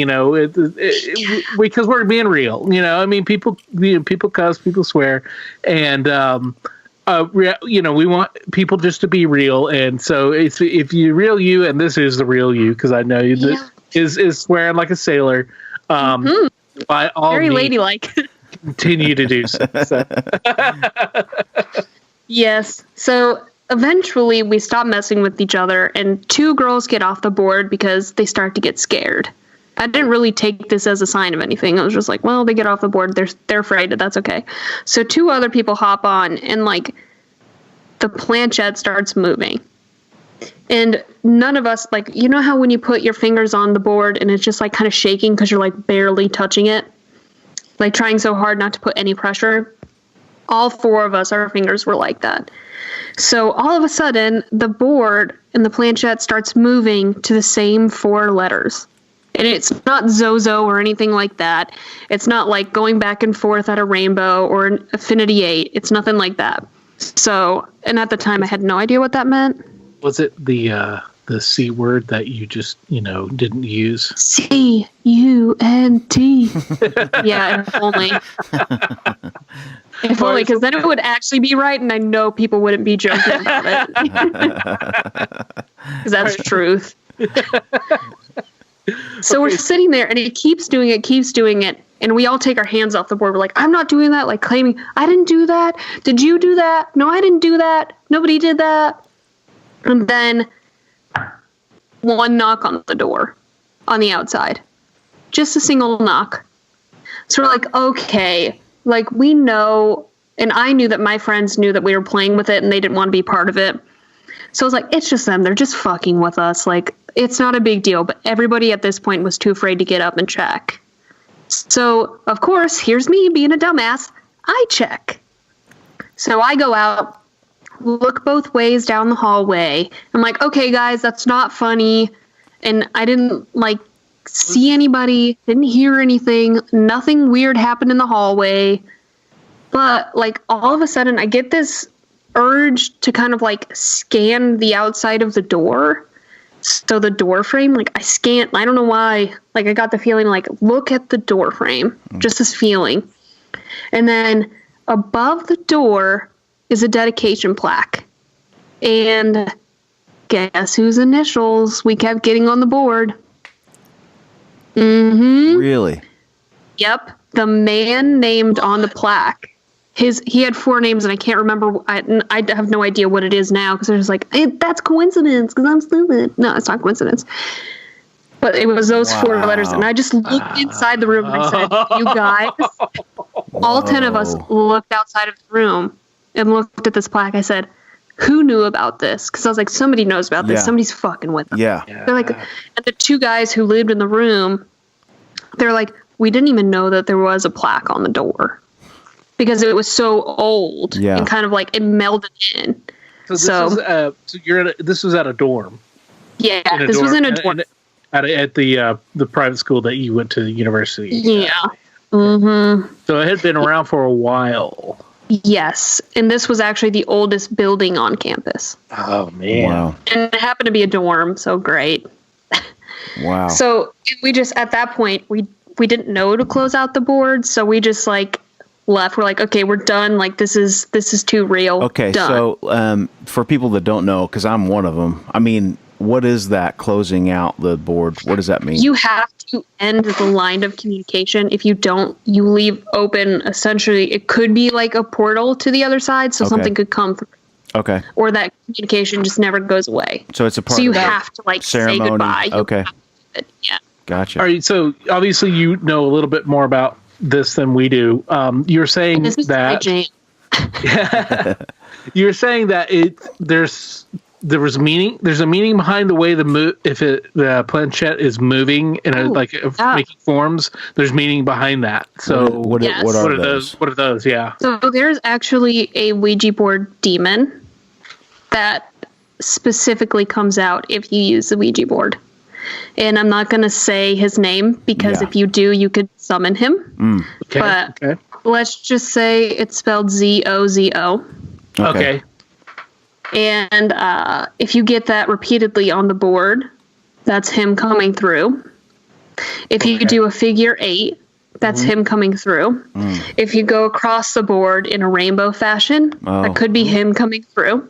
because we're being real. I mean, people cuss, people swear, and we want people just to be real. And so if you real you, and this is the real you, because I know you is swearing like a sailor. By all very means, ladylike. Continue to do so. Yes. So eventually we stop messing with each other, and 2 girls get off the board because they start to get scared. I didn't really take this as a sign of anything. I was just like, well, they get off the board. They're afraid. That's okay. So 2 other people hop on, and like the planchette starts moving. And none of us, like, you know how when you put your fingers on the board and it's just like kind of shaking because you're like barely touching it, like trying so hard not to put any pressure? All 4 of us, our fingers were like that. So all of a sudden, the board and the planchette starts moving to the same 4 letters. And it's not Zozo or anything like that. It's not like going back and forth at a rainbow or an Affinity 8. It's nothing like that. So, and at the time, I had no idea what that meant. Was it the C word that you just, didn't use? CUNT. Yeah, if only. If only, because then it would actually be right, and I know people wouldn't be joking about it. Because that's truth. So we're sitting there, and it keeps doing it, and we all take our hands off the board. We're like, I'm not doing that, like claiming, I didn't do that. Did you do that? No, I didn't do that. Nobody did that. And then 1 knock on the door on the outside. Just a single knock. So we're like, okay, like we know, and I knew that my friends knew that we were playing with it and they didn't want to be part of it. So I was like, it's just them. They're just fucking with us. Like, it's not a big deal. But everybody at this point was too afraid to get up and check. So, of course, here's me being a dumbass. I check. So I go out, look both ways down the hallway. I'm like, okay, guys, that's not funny. And I didn't, see anybody, didn't hear anything. Nothing weird happened in the hallway. But, all of a sudden, I get this urge to kind of, scan the outside of the door. So the door frame, I scanned, I don't know why. I got the feeling, look at the door frame. Just this feeling. And then above the door is a dedication plaque. And guess whose initials we kept getting on the board? Mm-hmm. Really? Yep. The man named on the plaque. He had 4 names, and I can't remember. I have no idea what it is now, because they're just like, hey, that's coincidence, because I'm stupid. No, it's not coincidence. But it was those 4 letters, and I just looked inside the room and I said, you guys, all 10 of us looked outside of the room and looked at this plaque. I said, who knew about this? Because I was like, somebody knows about this. Yeah. Somebody's fucking with them. Yeah. They're like, and the 2 guys who lived in the room, they're like, we didn't even know that there was a plaque on the door because it was so old and kind of it melded in. So this was at a dorm. Yeah, this was in a dorm. At the private school that you went to the university. Yeah. Mm-hmm. So it had been around for a while. Yes, and this was actually the oldest building on campus. Oh, man. Wow. And it happened to be a dorm, so great. Wow. So we just, at that point, we didn't know to close out the board, so we just left. We're like, okay, we're done. This is too real. Okay, done. so for people that don't know, because I'm one of them, I mean, what is that closing out the board? What does that mean? You have to end the line of communication. If you don't, you leave open, essentially, it could be like a portal to the other side, so something could come through. Okay. Or that communication just never goes away. So it's a part so you of that have to ceremony. say goodbye. Okay. Yeah. Gotcha. All right, so obviously you know a little bit more about this than we do. You're saying This is that my jam. you're saying that there's there was meaning. There's a meaning behind the way the planchette is moving and making forms. There's meaning behind that. So what are those? What are those? Yeah. So there's actually a Ouija board demon that specifically comes out if you use the Ouija board. And I'm not going to say his name because if you do, you could summon him. Okay. But let's just say it's spelled Z-O-Z-O. Okay. And if you get that repeatedly on the board, that's him coming through. If you do a figure 8, that's him coming through. If you go across the board in a rainbow fashion, that could be him coming through.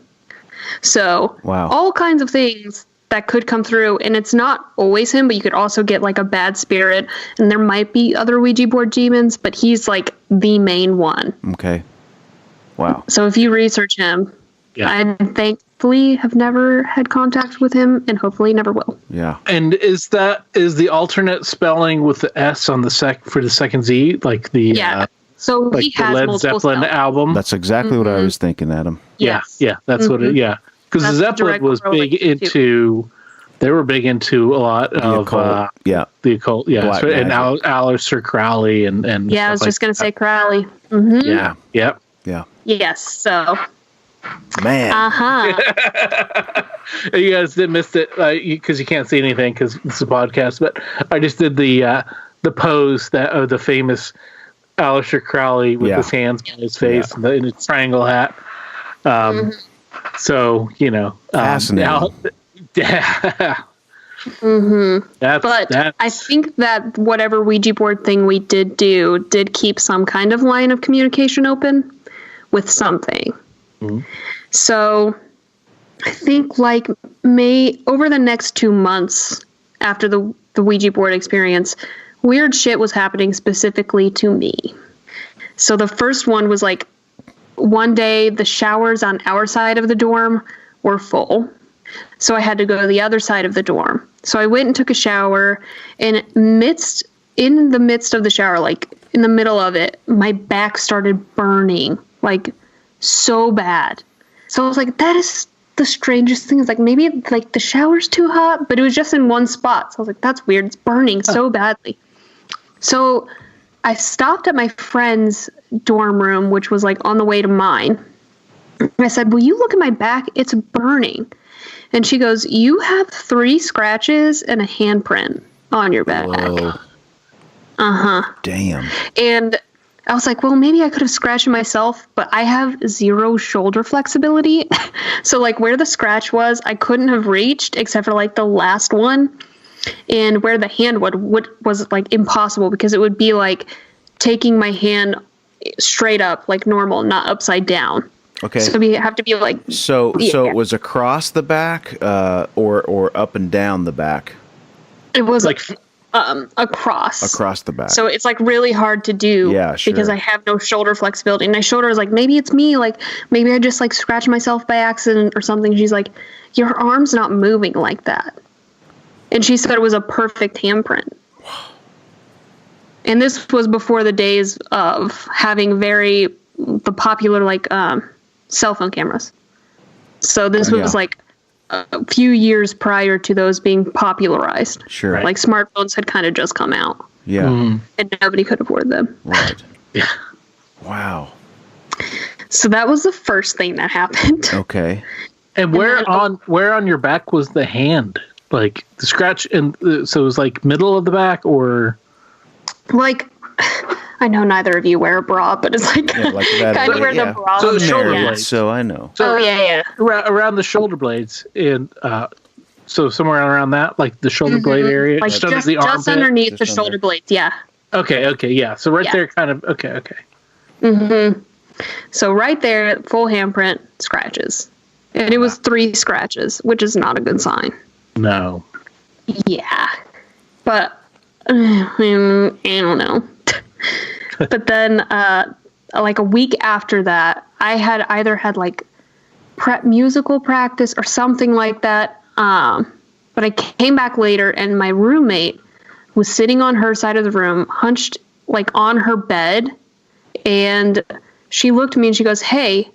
So all kinds of things that could come through, and it's not always him, but you could also get like a bad spirit, and there might be other Ouija board demons, but he's like the main one. Okay. Wow. So if you research him, I thankfully have never had contact with him, and hopefully never will. Yeah. And is the alternate spelling with the S on the for the second Z, like the so like he has the Led multiple Zeppelin spells. album? That's exactly what I was thinking, Adam. Yes. Yeah, that's what it. Yeah, because Zeppelin was big into. They were big into a lot of the occult, Black and magic. Aleister Crowley and I was just going to say Crowley. Yeah. Yes. So. Man. You guys missed it because you can't see anything because it's a podcast. But I just did the pose that of the famous Aleister Crowley with his hands on his face and the triangle hat. So fascinating. But I think that whatever Ouija board thing we did keep some kind of line of communication open with something. So I think over the next 2 months after the Ouija board experience, weird shit was happening specifically to me. So the first one was like one day the showers on our side of the dorm were full. So I had to go to the other side of the dorm. So I went and took a shower, and in the midst of the shower, like in the middle of it, my back started burning, like so bad. So I was like, that is the strangest thing. It's like maybe like the shower's too hot, but it was just in one spot. So I was like, that's weird. It's burning so badly. So I stopped at my friend's dorm room, which was like on the way to mine. I said, will you look at my back? It's burning. And she goes, you have 3 scratches and a handprint on your back. Whoa. Damn. And I was like, well, maybe I could have scratched it myself, but I have 0 shoulder flexibility. So like where the scratch was, I couldn't have reached except for like the last one. And where the hand was like impossible because it would be like taking my hand straight up like normal, not upside down. Okay. So we have to be like. So it was across the back, or up and down the back. It was like across. Across the back. So it's like really hard to do. Yeah, sure. Because I have no shoulder flexibility. And my shoulder is like, maybe it's me. Like maybe I just like scratched myself by accident or something. She's like, your arm's not moving like that. And she said it was a perfect handprint. And this was before the days of having the popular like cell phone cameras. So this was like a few years prior to those being popularized. Sure. Like smartphones had kind of just come out. Yeah. And nobody could afford them. Right. Yeah. Wow. So that was the first thing that happened. Okay. And where on your back was the hand? Like the scratch, and so it was like middle of the back, or like I know neither of you wear a bra, but it's like, like that kind of where the bra. So the shoulder married, blades. so I know. So yeah. Around the shoulder blades, and so somewhere around that, like the shoulder blade area, like just the armpit? just underneath the shoulder blades. Yeah. Okay, yeah. So there, kind of. Okay. So right there, full handprint scratches, and it was 3 scratches, which is not a good sign. No. Yeah, but I don't know. But then, like a week after that, I had either had like musical practice or something like that. But I came back later, and my roommate was sitting on her side of the room, hunched like on her bed, and she looked at me and she goes, "Hey,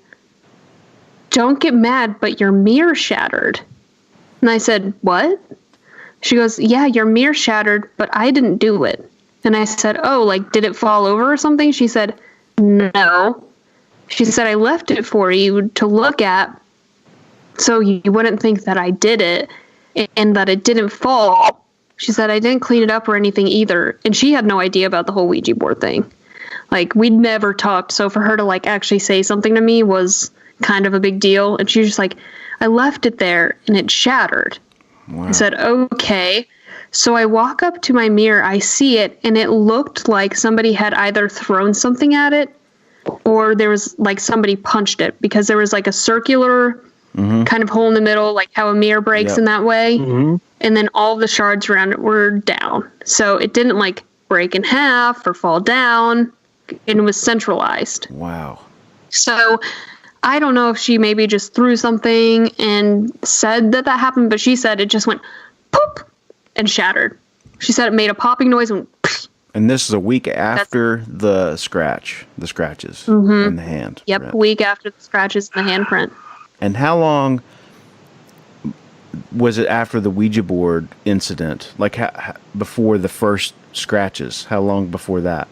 don't get mad, but your mirror shattered. And I said, what? She goes, yeah, your mirror shattered, but I didn't do it. And I said, oh, like, did it fall over or something? She said, no. She said, I left it for you to look at so you wouldn't think that I did it and that it didn't fall. She said, I didn't clean it up or anything either. And she had no idea about the whole Ouija board thing. Like, we'd never talked. So for her to, like, actually say something to me was kind of a big deal. And she was just like, I left it there and it shattered. Wow. I said, okay. So I walk up to my mirror, I see it, and it looked like somebody had either thrown something at it or there was like somebody punched it, because there was like a circular kind of hole in the middle, like how a mirror breaks in that way. Mm-hmm. And then all the shards around it were down. So it didn't like break in half or fall down. And it was centralized. Wow. So I don't know if she maybe just threw something and said that happened, but she said it just went poop and shattered. She said it made a popping noise and pfft. And this is a week after the scratches in the hand. Yep, a week after the scratches in the handprint. And how long was it after the Ouija board incident? Like before the first scratches? How long before that?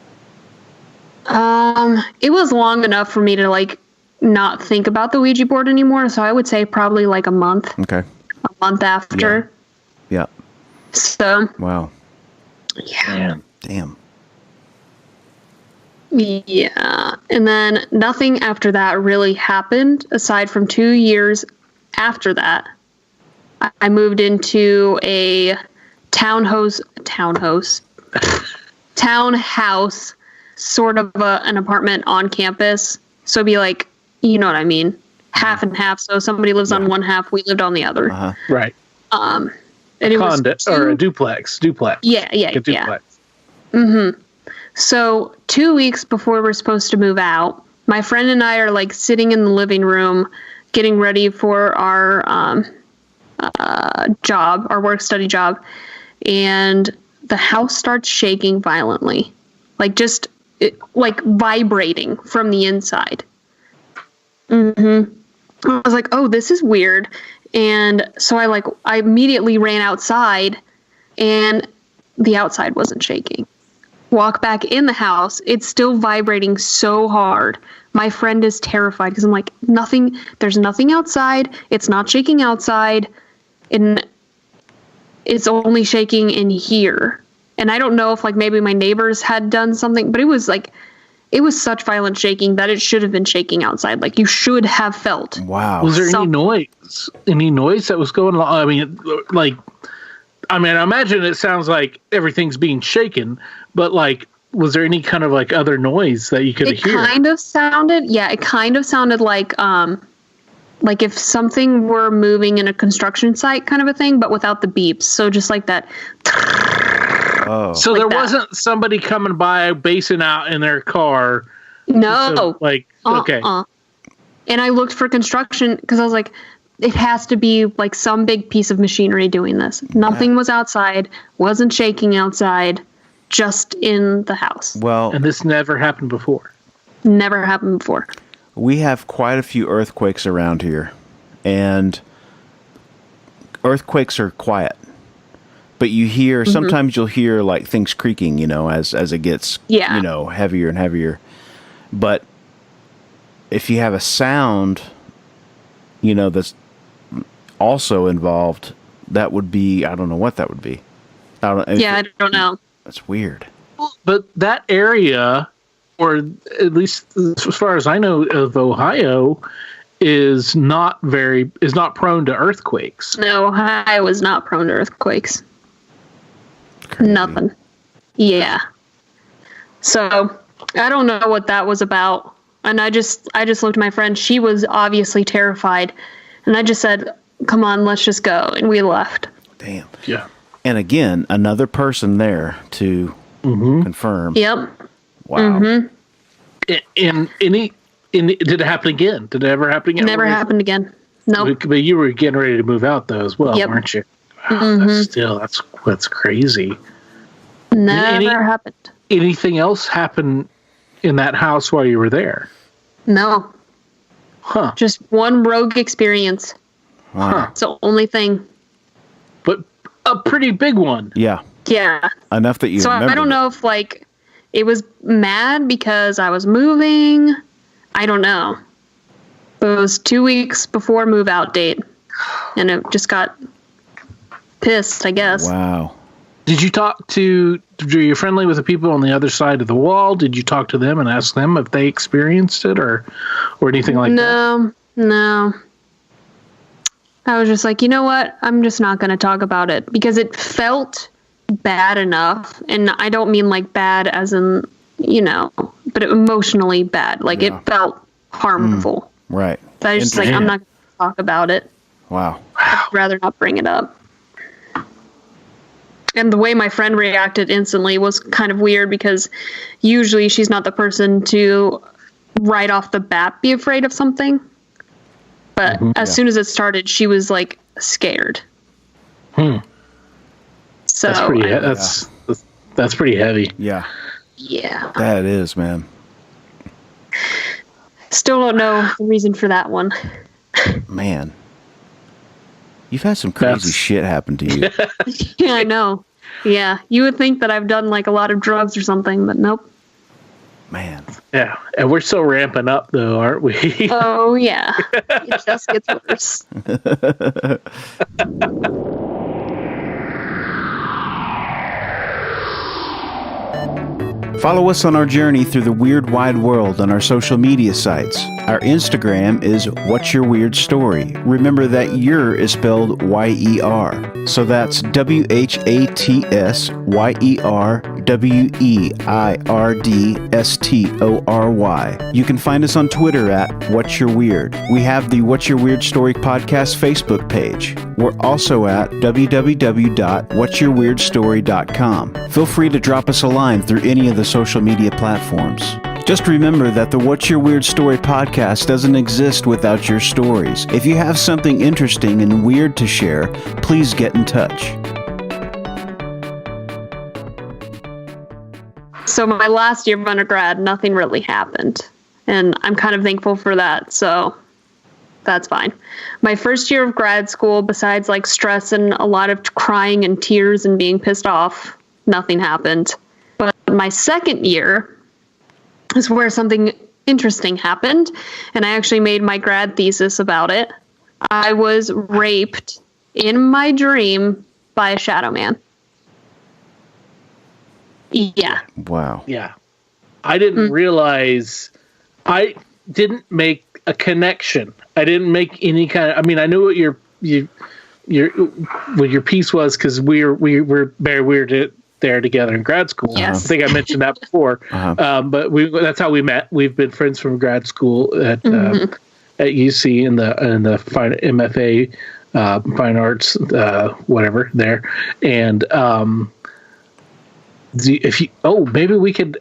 It was long enough for me to like not think about the Ouija board anymore. So I would say probably like a month. Okay. A month after. Yeah. So. Wow. Yeah. Man. Damn. Yeah. And then nothing after that really happened aside from 2 years after that. I moved into a townhouse, sort of an apartment on campus. So it'd be like, you know what I mean? Half and half. So somebody lives on one half, we lived on the other. Uh-huh. Right. And it was or a duplex. Yeah. Mm-hmm. So 2 weeks before we're supposed to move out, my friend and I are like sitting in the living room, getting ready for our job, our work study job, and the house starts shaking violently, like just like vibrating from the inside. I was like, oh, this is weird. And so I immediately ran outside, and the outside wasn't shaking. Walk back in the house, it's still vibrating so hard. My friend is terrified because I'm like, there's nothing outside. It's not shaking outside. And it's only shaking in here. And I don't know if like maybe my neighbors had done something, but it was such violent shaking that it should have been shaking outside. Like you should have felt. Wow. Was there any noise? Any noise that was going on? I imagine it sounds like everything's being shaken, but like, was there any kind of like other noise that you could hear? It kind of sounded like if something were moving in a construction site kind of a thing, but without the beeps. So just like that. Oh. So there wasn't somebody coming by basing out in their car. No. So, okay. And I looked for construction because I was like, it has to be like some big piece of machinery doing this. Nothing was outside, wasn't shaking outside, just in the house. Well, and this never happened before. Never happened before. We have quite a few earthquakes around here, and earthquakes are quiet. But you hear, sometimes you'll hear like things creaking, as it gets, heavier and heavier. But if you have a sound, that's also involved, that would be, I don't know what that would be. I don't know. That's weird. But that area, or at least as far as I know of Ohio, is not prone to earthquakes. No, Ohio is not prone to earthquakes. Crazy. Nothing. Yeah. So I don't know what that was about. And I just looked at my friend. She was obviously terrified. And I just said, come on, let's just go. And we left. Damn. Yeah. And again, another person there to confirm. Yep. Wow. And did it happen again? Did it ever happen again? Never happened again. No. Nope. But you were getting ready to move out though as well, weren't you? Wow, that's crazy. Never happened. Anything else happen in that house while you were there? No. Huh. Just one rogue experience. Wow. It's the only thing. But a pretty big one. Yeah. Yeah. Enough that you So remember. I don't know if like it was mad because I was moving. I don't know. But it was 2 weeks before move out date. And it just got pissed, I guess. Wow. Did you talk to, were you friendly with the people on the other side of the wall? Did you talk to them and ask them if they experienced it or anything like that? No. I was just like, you know what? I'm just not going to talk about it because it felt bad enough. And I don't mean like bad as in, but emotionally bad. Like it felt harmful. Right. So I was just like, I'm not going to talk about it. Wow. I'd rather not bring it up. And the way my friend reacted instantly was kind of weird because usually she's not the person to right off the bat be afraid of something. But as soon as it started, she was like scared. So that's pretty heavy. Yeah. Yeah. That is, man. Still don't know the reason for that one. Man. You've had some crazy shit happen to you. Yeah, I know. Yeah. You would think that I've done like a lot of drugs or something, but nope. Man. Yeah. And we're still ramping up though, aren't we? Oh, yeah. It just gets worse. Follow us on our journey through the weird wide world on our social media sites. Our Instagram is What's Your Weird Story. Remember that your is spelled Y-E-R. So that's WHATSYERWEIRDSTORY. You can find us on Twitter at What's Your Weird. We have the What's Your Weird Story podcast Facebook page. We're also at www.whatsyourweirdstory.com. Feel free to drop us a line through any of the social media platforms. Just remember that the What's Your Weird Story podcast doesn't exist without your stories. If you have something interesting and weird to share, please get in touch. So my last year of undergrad, nothing really happened. And I'm kind of thankful for that. So that's fine. My first year of grad school, besides like stress and a lot of crying and tears and being pissed off, nothing happened. But my second year is where something interesting happened. And I actually made my grad thesis about it. I was raped in my dream by a shadow man. Yeah. Wow. Yeah. I didn't realize, I didn't make a connection. I didn't make any kind of, I mean, I knew what your piece was because we were very weird there together in grad school. Yes. I think I mentioned that before. But that's how we met. We've been friends from grad school at UC in the fine MFA fine arts whatever there. And maybe we could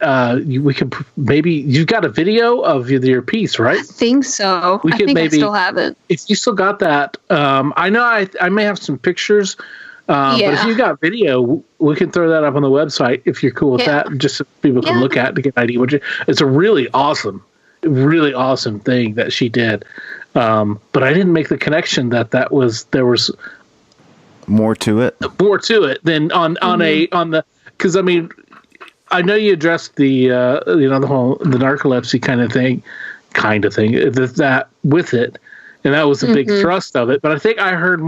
maybe you've got a video of your piece, right? I think so. I think I still have it. If you still got that, I know I may have some pictures. But if you got video, we can throw that up on the website if you're cool with that, just so people can look at to get an idea. It's a really awesome thing that she did. But I didn't make the connection that there was more to it. More to it than on the because I mean, I know you addressed the the narcolepsy kind of thing that with it. And that was a big thrust of it. But I think I heard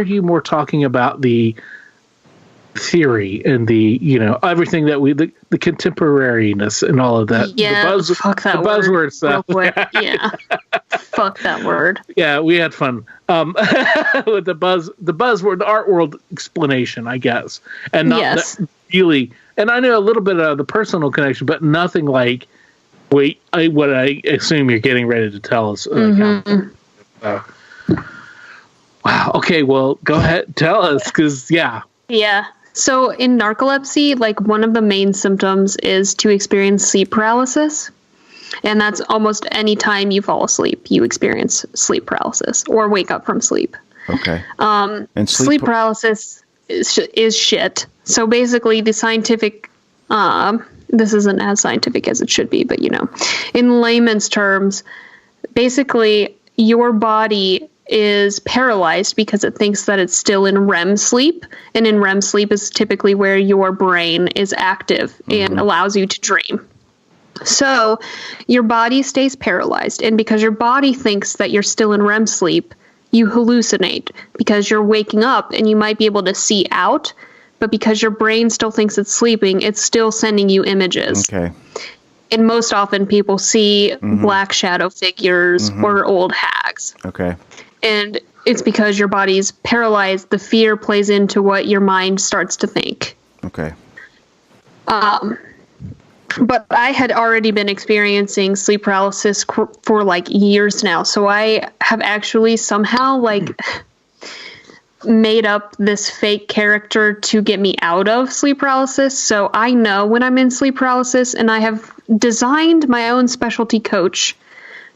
you more talking about the theory and the, everything that the contemporariness and all of that. Yeah, fuck that word. Buzzword stuff. Yeah. Fuck that word. Yeah, we had fun. With the buzzword, the art world explanation, I guess. And not really, and I knew a little bit of the personal connection, but nothing like what I assume you're getting ready to tell us. Wow. Okay. Well, go ahead. Tell us, because Yeah. So in narcolepsy, like one of the main symptoms is to experience sleep paralysis. And that's almost any time you fall asleep, you experience sleep paralysis or wake up from sleep. Okay. And sleep paralysis is shit. So basically the scientific, this isn't as scientific as it should be, but in layman's terms, basically your body is paralyzed because it thinks that it's still in REM sleep. And in REM sleep is typically where your brain is active and allows you to dream. So your body stays paralyzed. And because your body thinks that you're still in REM sleep, you hallucinate because you're waking up and you might be able to see out. But because your brain still thinks it's sleeping, it's still sending you images. Okay. And most often people see black shadow figures or old hags. Okay. And it's because your body's paralyzed. The fear plays into what your mind starts to think. Okay. But I had already been experiencing sleep paralysis for like years now. So I have actually somehow like made up this fake character to get me out of sleep paralysis. So I know when I'm in sleep paralysis, and I have designed my own specialty coach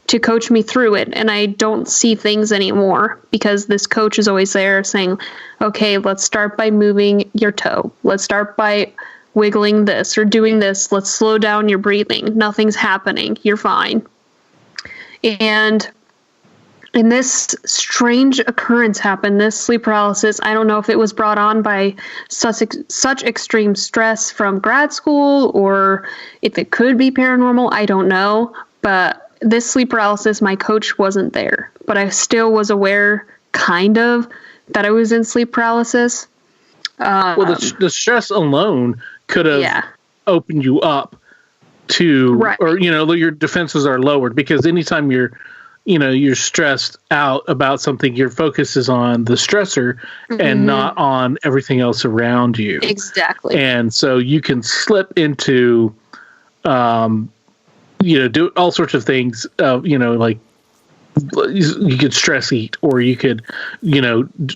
to coach me through it. And I don't see things anymore because this coach is always there saying, okay, let's start by moving your toe. Let's start by wiggling this or doing this. Let's slow down your breathing. Nothing's happening. You're fine. And this strange occurrence happened, this sleep paralysis. I don't know if it was brought on by such extreme stress from grad school or if it could be paranormal. I don't know. But this sleep paralysis, my coach wasn't there. But I still was aware, kind of, that I was in sleep paralysis. Well, the stress alone could have opened you up to, or, your defenses are lowered because anytime you're stressed out about something, your focus is on the stressor and not on everything else around you. Exactly. And so you can slip into, do all sorts of things, like you could stress eat, or you could,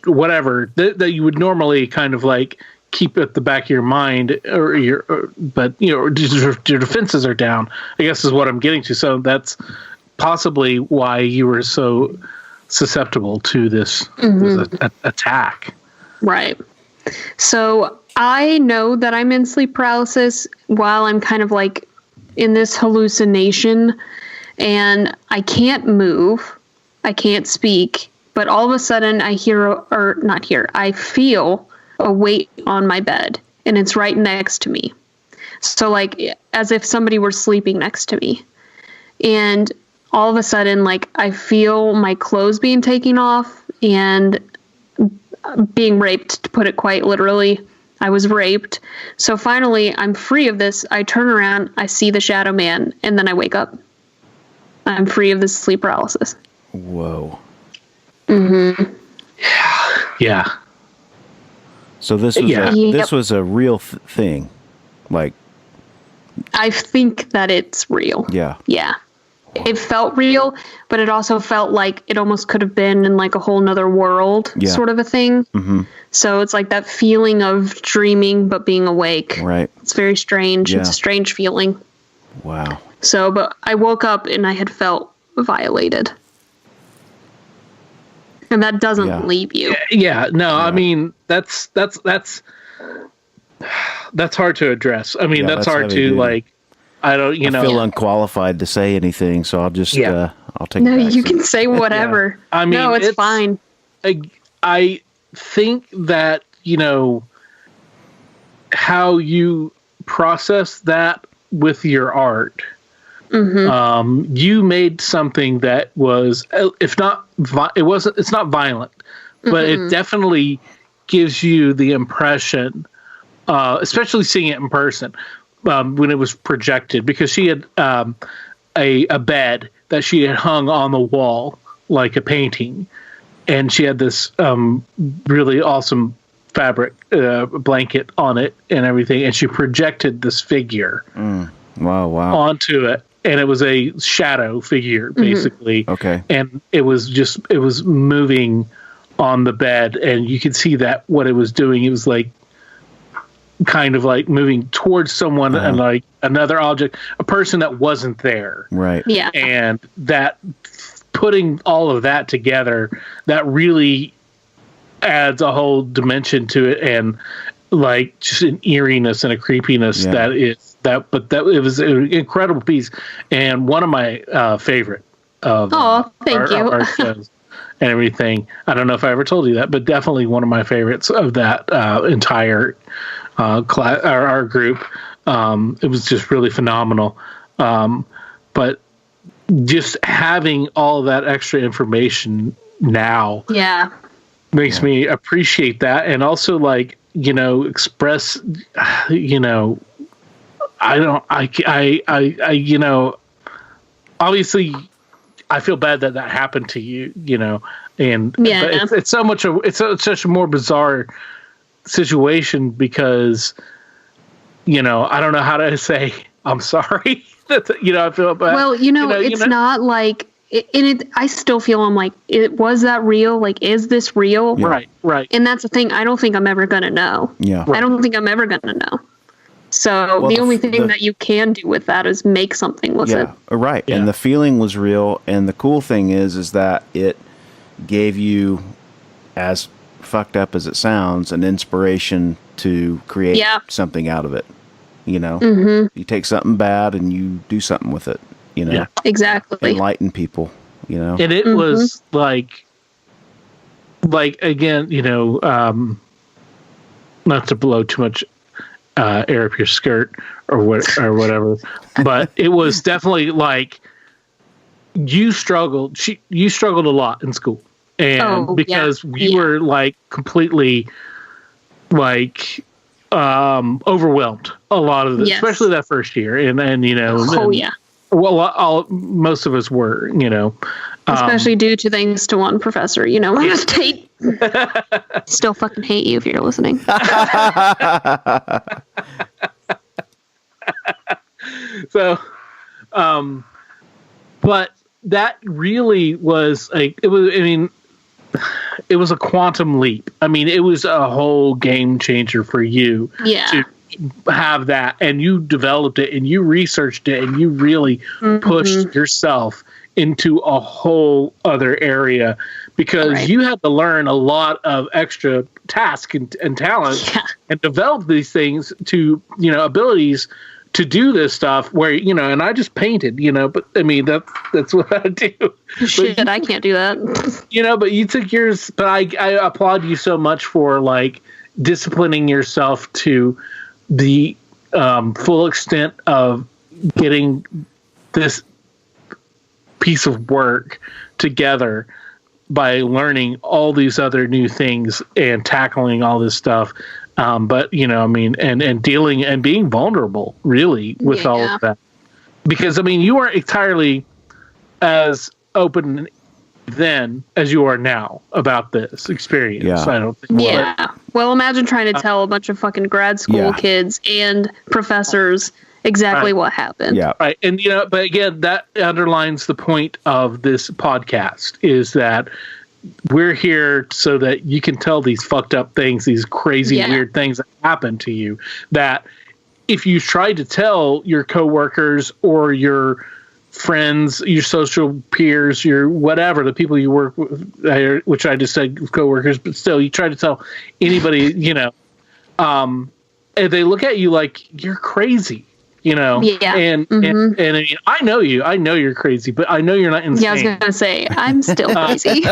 whatever that you would normally kind of like keep at the back of your mind, but your defenses are down, I guess is what I'm getting to. So that's possibly why you were so susceptible to this attack. Right. So I know that I'm in sleep paralysis while I'm kind of like in this hallucination, and I can't move, I can't speak, but all of a sudden I I feel a weight on my bed, and it's right next to me. So like as if somebody were sleeping next to me. And all of a sudden, like, I feel my clothes being taken off and being raped, to put it quite literally. I was raped. So finally, I'm free of this. I turn around, I see the shadow man, and then I wake up. I'm free of this sleep paralysis. Whoa. Yeah. So this was this was a real thing. Like, I think that it's real. Yeah. Yeah. It felt real, but it also felt like it almost could have been in like a whole nother world sort of a thing. So it's like that feeling of dreaming but being awake. Right. It's very strange. Yeah. It's a strange feeling. Wow. So, but I woke up and I had felt violated. And that doesn't leave you. Yeah. No, I mean, that's hard to address. I mean, that's hard to like, I feel unqualified to say anything, so I'll just I'll take No, it back. you can say whatever. I mean, no, it's fine. I think that, how you process that with your art, you made something that was, if not, it's not violent, but it definitely gives you the impression, especially seeing it in person, when it was projected, because she had a bed that she had hung on the wall like a painting, and she had this really awesome fabric blanket on it and everything, and she projected this figure Wow. onto it, and it was a shadow figure basically. Okay. And it was moving on the bed, and you could see that what it was doing, it was like kind of like moving towards someone and like another object, a person that wasn't there. Right. Yeah. And that, putting all of that together, that really adds a whole dimension to it, and like just an eeriness and a creepiness it was an incredible piece, and one of my favorite of thank you. our shows and everything. I don't know if I ever told you that, but definitely one of my favorites of that entire class, our group. It was just really phenomenal. But just having all of that extra information now makes me appreciate that, and also like, express, obviously I feel bad that happened to you, and but it's so much it's such a more bizarre situation because, I don't know how to say I'm sorry. I feel bad. Well, it's not like, I still feel, I'm like, was that real? Like, is this real? Yeah. Right. And that's the thing. I don't think I'm ever going to know. Yeah. I don't think I'm ever going to know. So the only thing that you can do with that is make something with it. Right. Yeah. And the feeling was real. And the cool thing is that it gave you, as fucked up as it sounds, an inspiration to create something out of it. You take something bad and you do something with it, Yeah, exactly. Enlighten people, And it was like again, not to blow too much air up your skirt or whatever, but it was definitely like you struggled a lot in school, and because you were like completely like overwhelmed a lot of this, especially that first year, and most of us were, especially due to thanks to one professor, I just hate, still fucking hate you if you're listening. So, but that really was it was a quantum leap. I mean, it was a whole game changer for you to have that, and you developed it and you researched it and you really pushed yourself into a whole other area because you had to learn a lot of extra tasks and talent and develop these things to, abilities to do this stuff where, and I just painted, but I mean, that's what I do. Shit, I can't do that. But you took yours, but I applaud you so much for like disciplining yourself to the full extent of getting this piece of work together by learning all these other new things and tackling all this stuff. But and dealing and being vulnerable really with all of that, because you weren't entirely as open then as you are now about this experience. Yeah. I don't think. Yeah. Well, imagine trying to tell a bunch of fucking grad school kids and professors exactly what happened. Yeah. Right. And, but again, that underlines the point of this podcast is that we're here so that you can tell these fucked up things, these crazy, weird things that happen to you, that if you try to tell your coworkers or your friends, your social peers, your whatever, the people you work with, which I just said coworkers, but still you try to tell anybody, and they look at you like you're crazy. And I know you. I know you're crazy, but I know you're not insane. Yeah, I was gonna say I'm still crazy.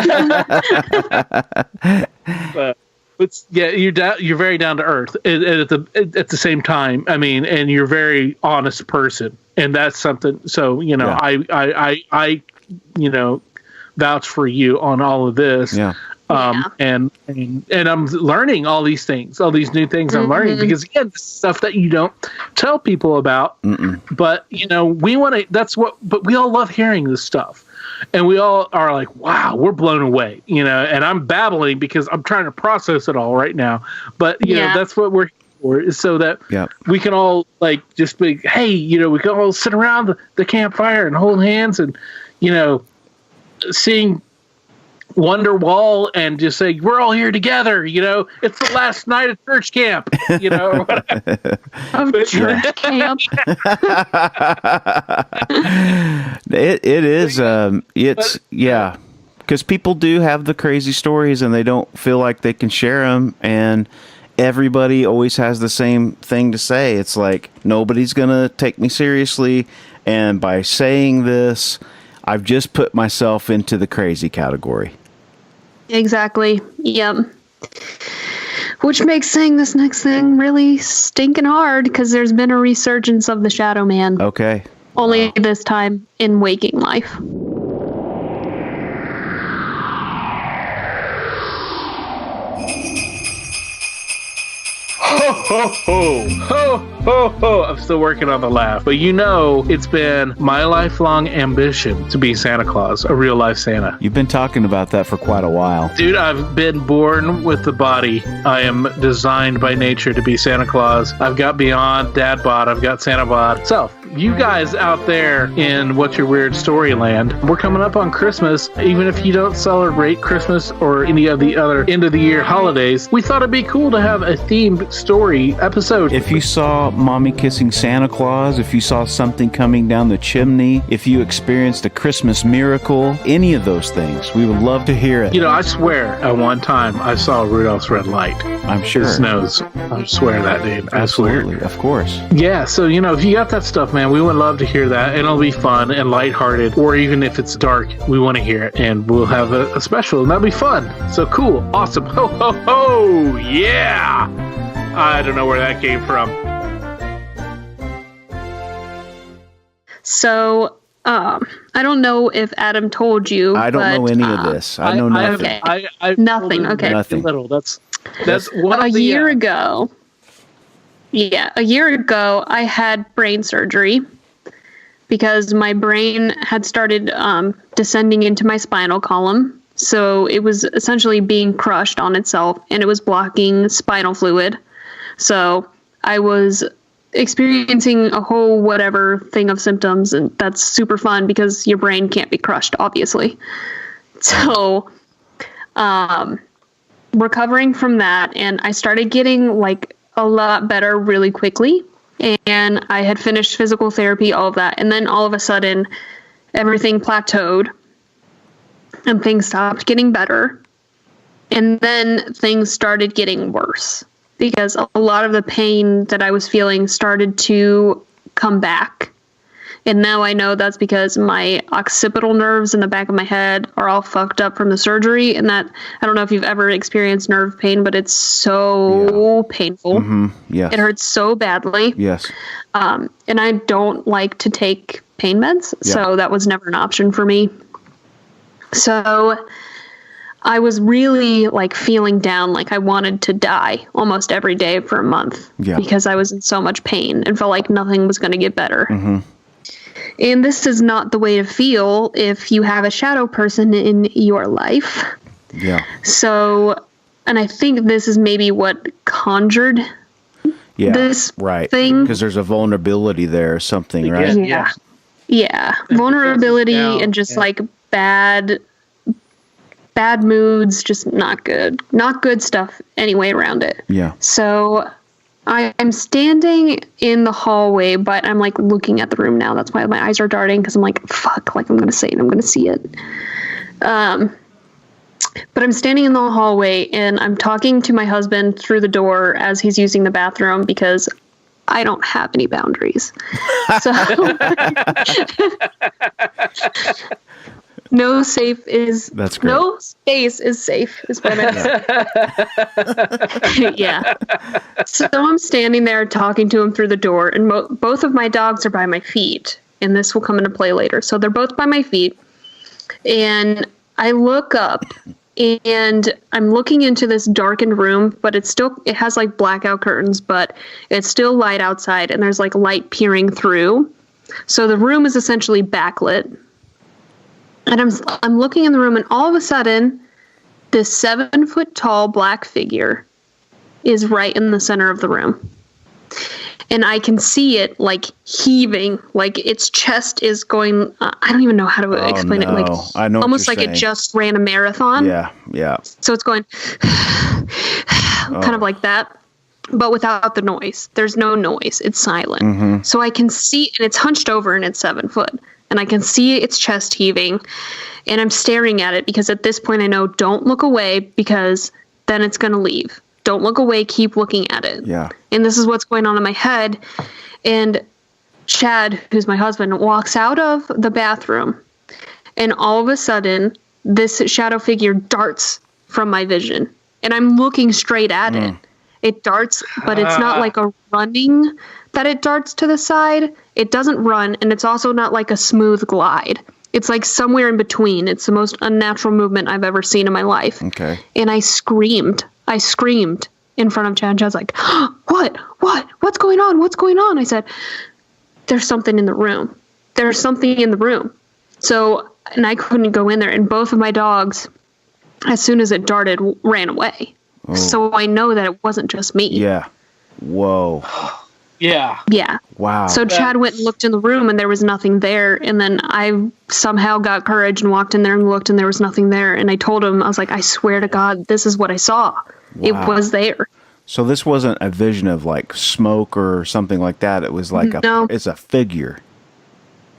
But you're very down to earth. And at the same time, and you're a very honest person, and that's something. So I vouch for you on all of this. Yeah. And I'm learning all these things, all these new things I'm learning, because again, this stuff that you don't tell people about, but we want to, but we all love hearing this stuff, and we all are like, wow, we're blown away, and I'm babbling because I'm trying to process it all right now, but that's what we're here for, is so that we can all like just be, hey, we can all sit around the campfire and hold hands and, seeing Wonderwall and just say we're all here together, it's the last night of church camp, Of church camp. It is because people do have the crazy stories and they don't feel like they can share them, and everybody always has the same thing to say. It's like, nobody's gonna take me seriously, and by saying this I've just put myself into the crazy category. Exactly. Yep. Which makes saying this next thing really stinking hard because there's been a resurgence of the Shadow Man. Okay. Only this time in waking life. Ho, ho, ho. Ho, ho, ho. I'm still working on the laugh. But you know, it's been my lifelong ambition to be Santa Claus, a real life Santa. You've been talking about that for quite a while. Dude, I've been born with the body. I am designed by nature to be Santa Claus. I've got Beyond, Dad Bod, I've got Santa Bod. So, you guys out there in What's Your Weird Story land, we're coming up on Christmas. Even if you don't celebrate Christmas or any of the other end of the year holidays, we thought it'd be cool to have a themed story episode. If you saw Mommy kissing Santa Claus, if you saw something coming down the chimney, if you experienced a Christmas miracle, any of those things, we would love to hear it. You know, I swear at one time I saw Rudolph's Red Light. I'm sure. It snows. I swear that, dude. I swear. Absolutely, of course. Yeah, so, you know, if you got that stuff, man, we would love to hear that. It'll be fun and lighthearted, or even if it's dark, we want to hear it, and we'll have a special, and that'll be fun. So cool. Awesome. Ho, ho, ho. Yeah. I don't know where that came from. So, I don't know if Adam told you. I don't know any of this. I know nothing. Okay. Nothing. Okay. Nothing. Little. That's one a of the year ago. Yeah, a year ago, I had brain surgery because my brain had started descending into my spinal column. So it was essentially being crushed on itself, and it was blocking spinal fluid. So I was experiencing a whole whatever thing of symptoms, and that's super fun because your brain can't be crushed, obviously. So recovering from that, and I started getting like a lot better really quickly, and I had finished physical therapy, all of that, and then all of a sudden everything plateaued and things stopped getting better, and then things started getting worse because a lot of the pain that I was feeling started to come back. And now I know that's because my occipital nerves in the back of my head are all fucked up from the surgery. And that, I don't know if you've ever experienced nerve pain, but it's so painful. Mm-hmm. Yes. It hurts so badly. Yes. And I don't like to take pain meds. Yeah. So that was never an option for me. So I was really like feeling down, like I wanted to die almost every day for a month because I was in so much pain and felt like nothing was going to get better. Mm-hmm. And this is not the way to feel if you have a shadow person in your life. Yeah. So, and I think this is maybe what conjured this thing. Because there's a vulnerability there or something, right? Yeah. Vulnerability and just like bad moods, just not good. Not good stuff anyway around it. Yeah. So I'm standing in the hallway, but I'm like looking at the room now. That's why my eyes are darting, because I'm like, fuck, like I'm going to say it, I'm going to see it. But I'm standing in the hallway and I'm talking to my husband through the door as he's using the bathroom because I don't have any boundaries. So no space is safe is what I meant. Yeah. So I'm standing there talking to him through the door, and both of my dogs are by my feet, and this will come into play later. So they're both by my feet, and I look up, and I'm looking into this darkened room, but it has like blackout curtains, but it's still light outside, and there's like light peering through. So the room is essentially backlit. And I'm looking in the room, and all of a sudden, this 7-foot-tall black figure is right in the center of the room. And I can see it, like, heaving, like its chest is going, I don't even know how to explain it. Like, I know almost like it just ran a marathon. Yeah. So it's going kind of like that, but without the noise. There's no noise. It's silent. Mm-hmm. So I can see, and it's hunched over, and it's 7 foot. And I can see its chest heaving, and I'm staring at it because at this point I know don't look away because then it's going to leave. Don't look away. Keep looking at it. Yeah. And this is what's going on in my head. And Chad, who's my husband, walks out of the bathroom, And all of a sudden, this shadow figure darts from my vision. And I'm looking straight at it. It darts, but it's not like a running that it darts to the side. It doesn't run, and it's also not like a smooth glide. It's like somewhere in between. It's the most unnatural movement I've ever seen in my life. Okay. And I screamed. I screamed in front of Chad. Chad's like, what? What's going on? What's going on? I said, there's something in the room. There's something in the room. So, and I couldn't go in there. And both of my dogs, as soon as it darted, ran away. Oh. So I know that it wasn't just me. Yeah. Whoa. Yeah. Yeah. Wow. So Chad went and looked in the room, and there was nothing there. And then I somehow got courage and walked in there and looked, and there was nothing there. And I told him, I was like, I swear to God, this is what I saw. Wow. It was there. So this wasn't a vision of like smoke or something like that. It was like it's a figure.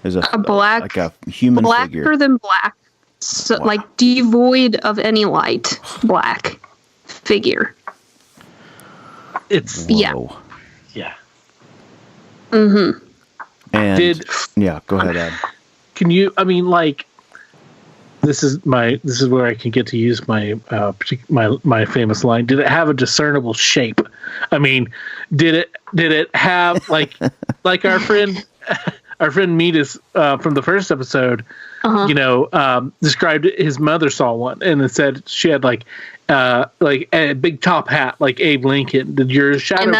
It's a black, like a human figure. Blacker than black. So like devoid of any light, black figure. It's Yeah. And go ahead, Ed. Can you? I mean, like, this is where I can get to use my my famous line. Did it have a discernible shape? I mean, did it have like our friend Metis from the first episode? Described his mother saw one, and it said she had like a big top hat like Abe Lincoln. Did your shadow? And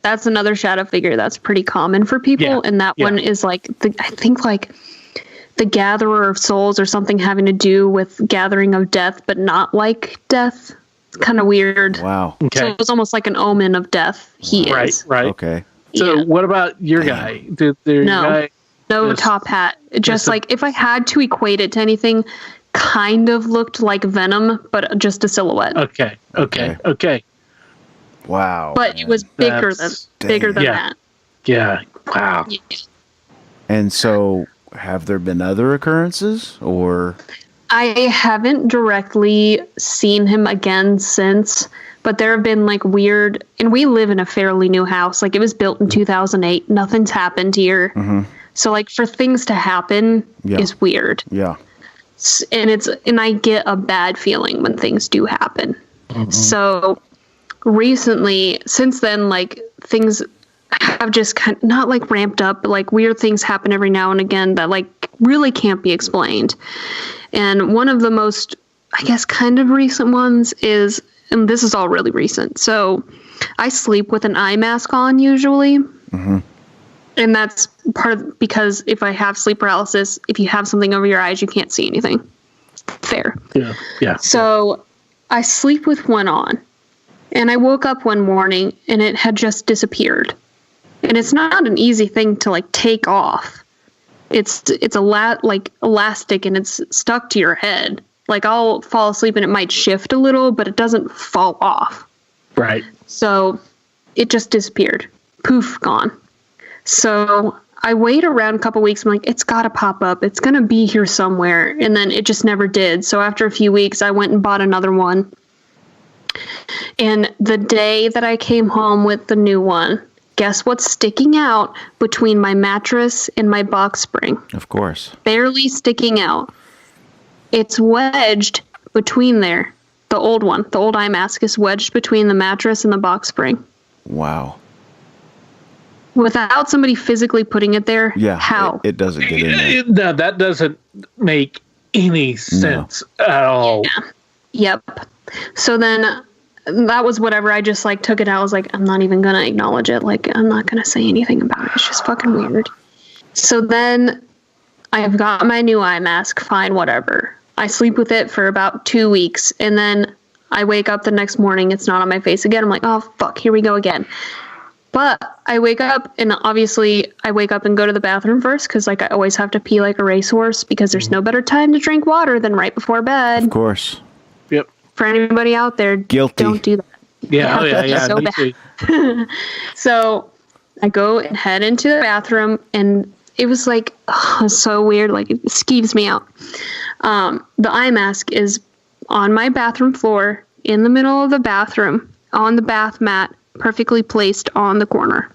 that's another shadow figure that's pretty common for people, and that one is like I think like the gatherer of souls or something having to do with gathering of death, but not like death. It's kind of weird. Wow. Okay. So it was almost like an omen of death. He is right. Okay. So what about your guy? No top hat. Just like if I had to equate it to anything, kind of looked like Venom, but just a silhouette. Okay. Wow. But it was bigger than that. Yeah. Wow. Yeah. And so, have there been other occurrences, or? I haven't directly seen him again since, but there have been like weird, and we live in a fairly new house. Like it was built in 2008. Nothing's happened here. Mm-hmm. So like for things to happen is weird. Yeah. And I get a bad feeling when things do happen. Mm-hmm. So recently, since then, like things have just kind of not like ramped up, but like weird things happen every now and again that like really can't be explained. And one of the most, I guess, kind of recent ones is, and this is all really recent. So I sleep with an eye mask on usually. Mm-hmm. And that's because if I have sleep paralysis, if you have something over your eyes, you can't see anything. Fair. Yeah. So I sleep with one on, and I woke up one morning and it had just disappeared. And it's not an easy thing to like take off. It's like elastic, and it's stuck to your head. Like I'll fall asleep and it might shift a little, but it doesn't fall off. Right. So it just disappeared. Poof, gone. So I wait around a couple weeks. I'm like, it's got to pop up. It's going to be here somewhere. And then it just never did. So after a few weeks, I went and bought another one. And the day that I came home with the new one, guess what's sticking out between my mattress and my box spring? Of course. Barely sticking out. It's wedged between there. The old one, the old eye mask, is wedged between the mattress and the box spring. Wow. Without somebody physically putting it there, how? It doesn't get in there. No, that doesn't make any sense at all. Yeah. Yep. So then that was whatever. I just like took it out. I was like, I'm not even going to acknowledge it. Like, I'm not going to say anything about it. It's just fucking weird. So then I've got my new eye mask. Fine, whatever. I sleep with it for about 2 weeks. And then I wake up the next morning. It's not on my face again. I'm like, oh, fuck, here we go again. But I wake up, and obviously I wake up and go to the bathroom first because like I always have to pee like a racehorse because there's no better time to drink water than right before bed. Of course. Yep. For anybody out there, guilty. Don't do that. Yeah. So bad. So I go and head into the bathroom, and it was like so weird. Like it skeeves me out. The eye mask is on my bathroom floor in the middle of the bathroom on the bath mat. Perfectly placed on the corner.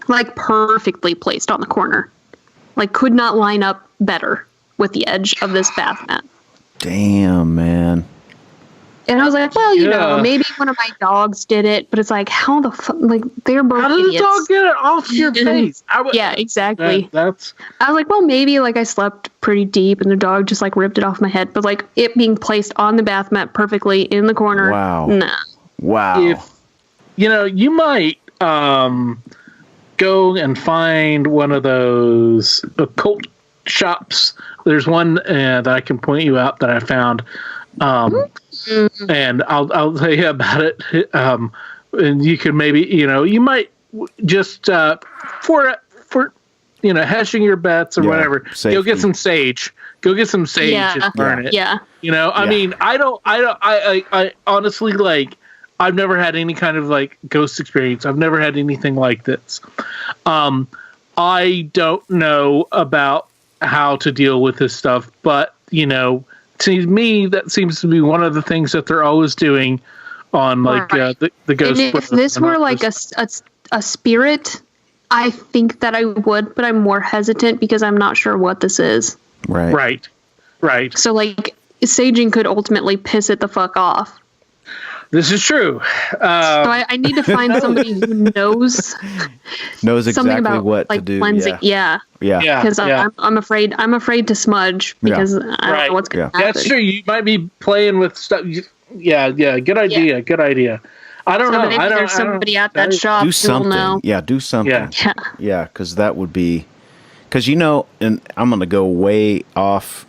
Like perfectly placed on the corner. Like could not line up better. with the edge of this bath mat. Damn, man. And I was like, well, you know, maybe one of my dogs did it, but it's like, how the fuck? Like, they're both How did idiots. the dog get it off your face? Yeah, exactly. That's. I was like, well, maybe like I slept pretty deep and the dog just like ripped it off my head. But like it being placed on the bath mat perfectly in the corner. Wow. Nah. Wow. If, you might go and find one of those occult shops. There's one that I can point you out that I found. And I'll tell you about it. And you could maybe, you might just for hedging your bets or whatever. Safety. Go get some sage. Go get some sage and burn it. Yeah. I mean, I honestly, like, I've never had any kind of like ghost experience. I've never had anything like this. I don't know about how to deal with this stuff, but to me, that seems to be one of the things that they're always doing on like the ghost. And if this were like a spirit, I think that I would, but I'm more hesitant because I'm not sure what this is. Right. So like saging could ultimately piss it the fuck off. This is true. So I need to find somebody who knows something exactly about what like to do. cleansing. Yeah. Because I'm afraid I to smudge because I don't know what's going to happen. That's true. You might be playing with stuff. Yeah. Good idea. Yeah. Good idea. I don't know. Maybe there's somebody at that shop Do who something. will know. Yeah, do something. Yeah. Because that would be, because and I'm going to go way off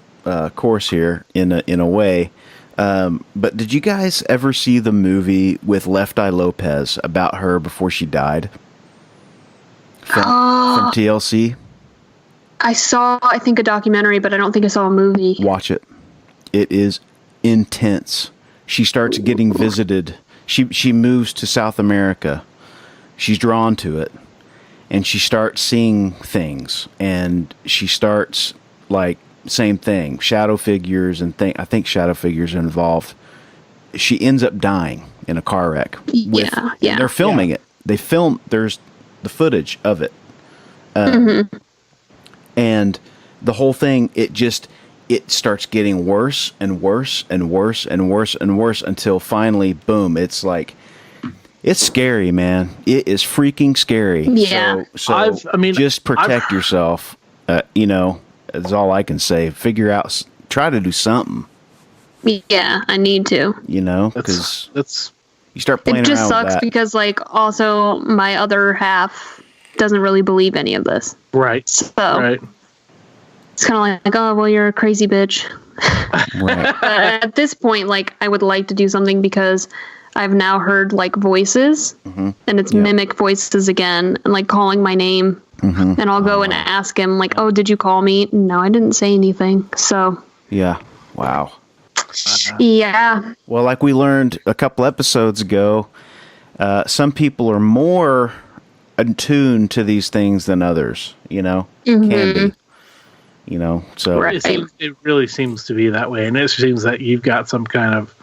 course here in a way. But did you guys ever see the movie with Left Eye Lopez about her before she died? From TLC? I saw, I think, a documentary, but I don't think I saw a movie. Watch it. It is intense. She starts getting visited. She moves to South America. She's drawn to it. And she starts seeing things. And she starts, like, same thing. Shadow figures and I think shadow figures are involved. She ends up dying in a car wreck. And they're filming it. There's the footage of it. And the whole thing, it starts getting worse and worse and worse and worse and worse until finally, boom, it's like, it's scary, man. It is freaking scary. Yeah. So just protect yourself. Is all I can say. Figure out, try to do something. Yeah, I need to. Because you start playing around with that. It just sucks because, like, also my other half doesn't really believe any of this. Right. So it's kind of like, oh, well, you're a crazy bitch. Right. But at this point, like, I would like to do something because I've now heard like voices, and it's mimic voices again, and like calling my name. And I'll go and ask him, like, oh, did you call me? No, I didn't say anything. So. Yeah. Wow. Yeah. Well, like we learned a couple episodes ago, some people are more attuned to these things than others, can be. So. Right. It really seems to be that way. And it seems that you've got some kind of,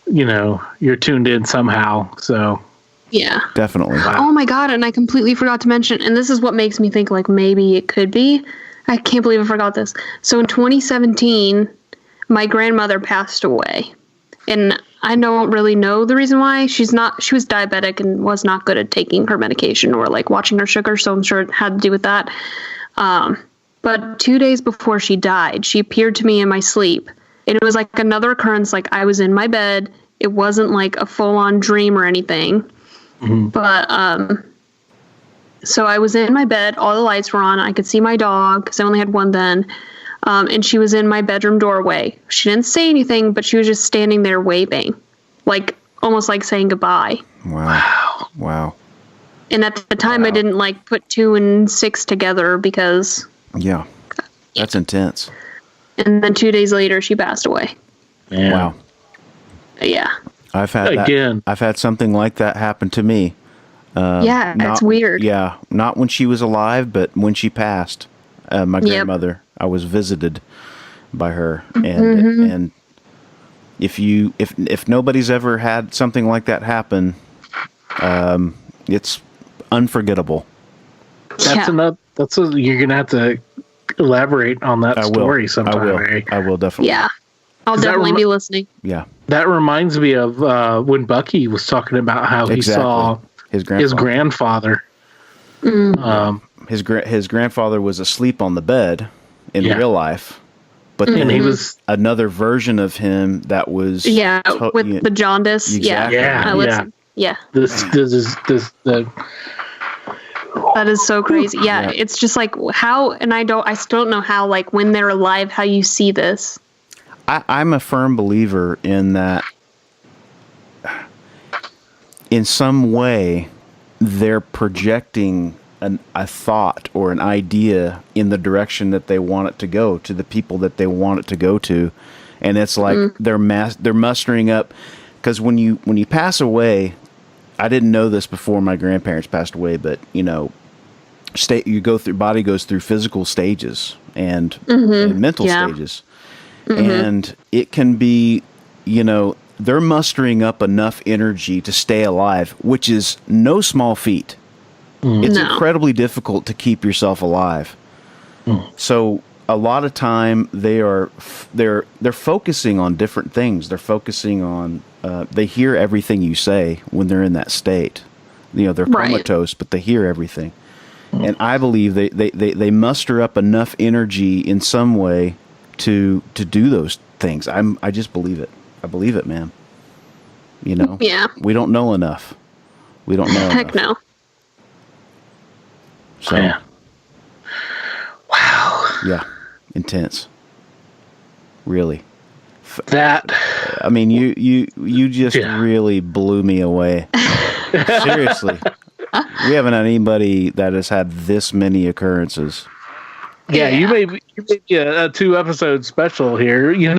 you're tuned in somehow. So. Yeah. Definitely. Wow. Oh my God. And I completely forgot to mention, and this is what makes me think like maybe it could be. I can't believe I forgot this. So in 2017, my grandmother passed away. And I don't really know the reason why. She was diabetic and was not good at taking her medication or like watching her sugar. So I'm sure it had to do with that. But 2 days before she died, she appeared to me in my sleep. And it was like another occurrence. Like I was in my bed. It wasn't like a full on dream or anything. But, so I was in my bed, all the lights were on, I could see my dog, because I only had one then, and she was in my bedroom doorway. She didn't say anything, but she was just standing there waving, like, almost like saying goodbye. Wow. And at the time, I didn't, like, put 2 and 6 together, because... Yeah, that's intense. And then 2 days later, she passed away. Man. Wow. Yeah. I've had something like that happen to me. It's weird. Yeah, not when she was alive, but when she passed. My grandmother, I was visited by her, and if nobody's ever had something like that happen, it's unforgettable. You're gonna have to elaborate on that story sometime. I will definitely. Yeah, I'll definitely be listening. Yeah. That reminds me of when Bucky was talking about how he saw his grandfather. His grandfather was asleep on the bed in real life, but then he was another version of him that was with the jaundice. Exactly. I listened. Yeah. This That is so crazy. Yeah, it's just like how, and I still don't know how, like when they're alive, how you see this. I'm a firm believer in that. In some way, they're projecting a thought or an idea in the direction that they want it to go, to the people that they want it to go to, and it's like they're mustering up. Because when you pass away, I didn't know this before my grandparents passed away, but body goes through physical stages and mental stages, and it can be, they're mustering up enough energy to stay alive, which is no small feat. It's incredibly difficult to keep yourself alive. So a lot of time they're focusing on different things. They're focusing on they hear everything you say when they're in that state. They're comatose, but they hear everything. And I believe they muster up enough energy in some way to do those things. I just believe it. I believe it, man. Yeah. We don't know enough. We don't know. Heck no. So. Yeah. Wow. Yeah. Intense. Really. I mean, you just really blew me away. Seriously. We haven't had anybody that has had this many occurrences. Yeah, you may be a 2-episode special here, No.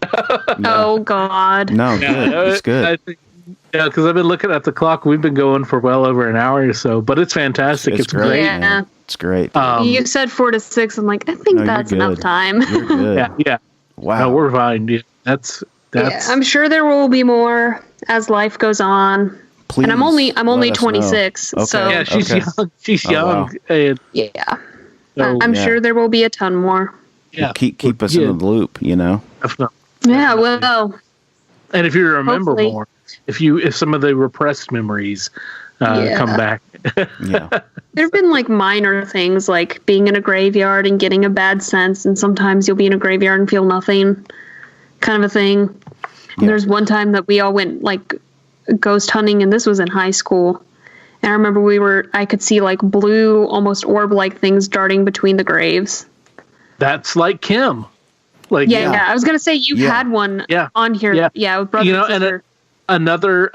Oh, God. No, good. It's good. I think, because I've been looking at the clock. We've been going for well over an hour or so, but it's fantastic. It's great. Yeah. Man. It's great. You said 4 to 6. I'm like, I think that's enough time. You're good. Yeah. Wow. No, we're fine. Yeah, that's. I'm sure there will be more as life goes on. Please, and I'm only 26. Okay. So Yeah, she's young. She's young. Wow. And yeah. so, I'm sure there will be a ton more. yeah, Well, keep us in the loop, definitely. Yeah, well. And if you remember Hopefully. more, if some of the repressed memories come back. Yeah. There have been like minor things like being in a graveyard and getting a bad sense, and sometimes you'll be in a graveyard and feel nothing, kind of a thing. And there's one time that we all went like ghost hunting, and this was in high school. And I remember I could see like blue, almost orb-like things darting between the graves. That's like Kim. Like Yeah. I was gonna say you had one on here. Yeah, with brother and sister. And another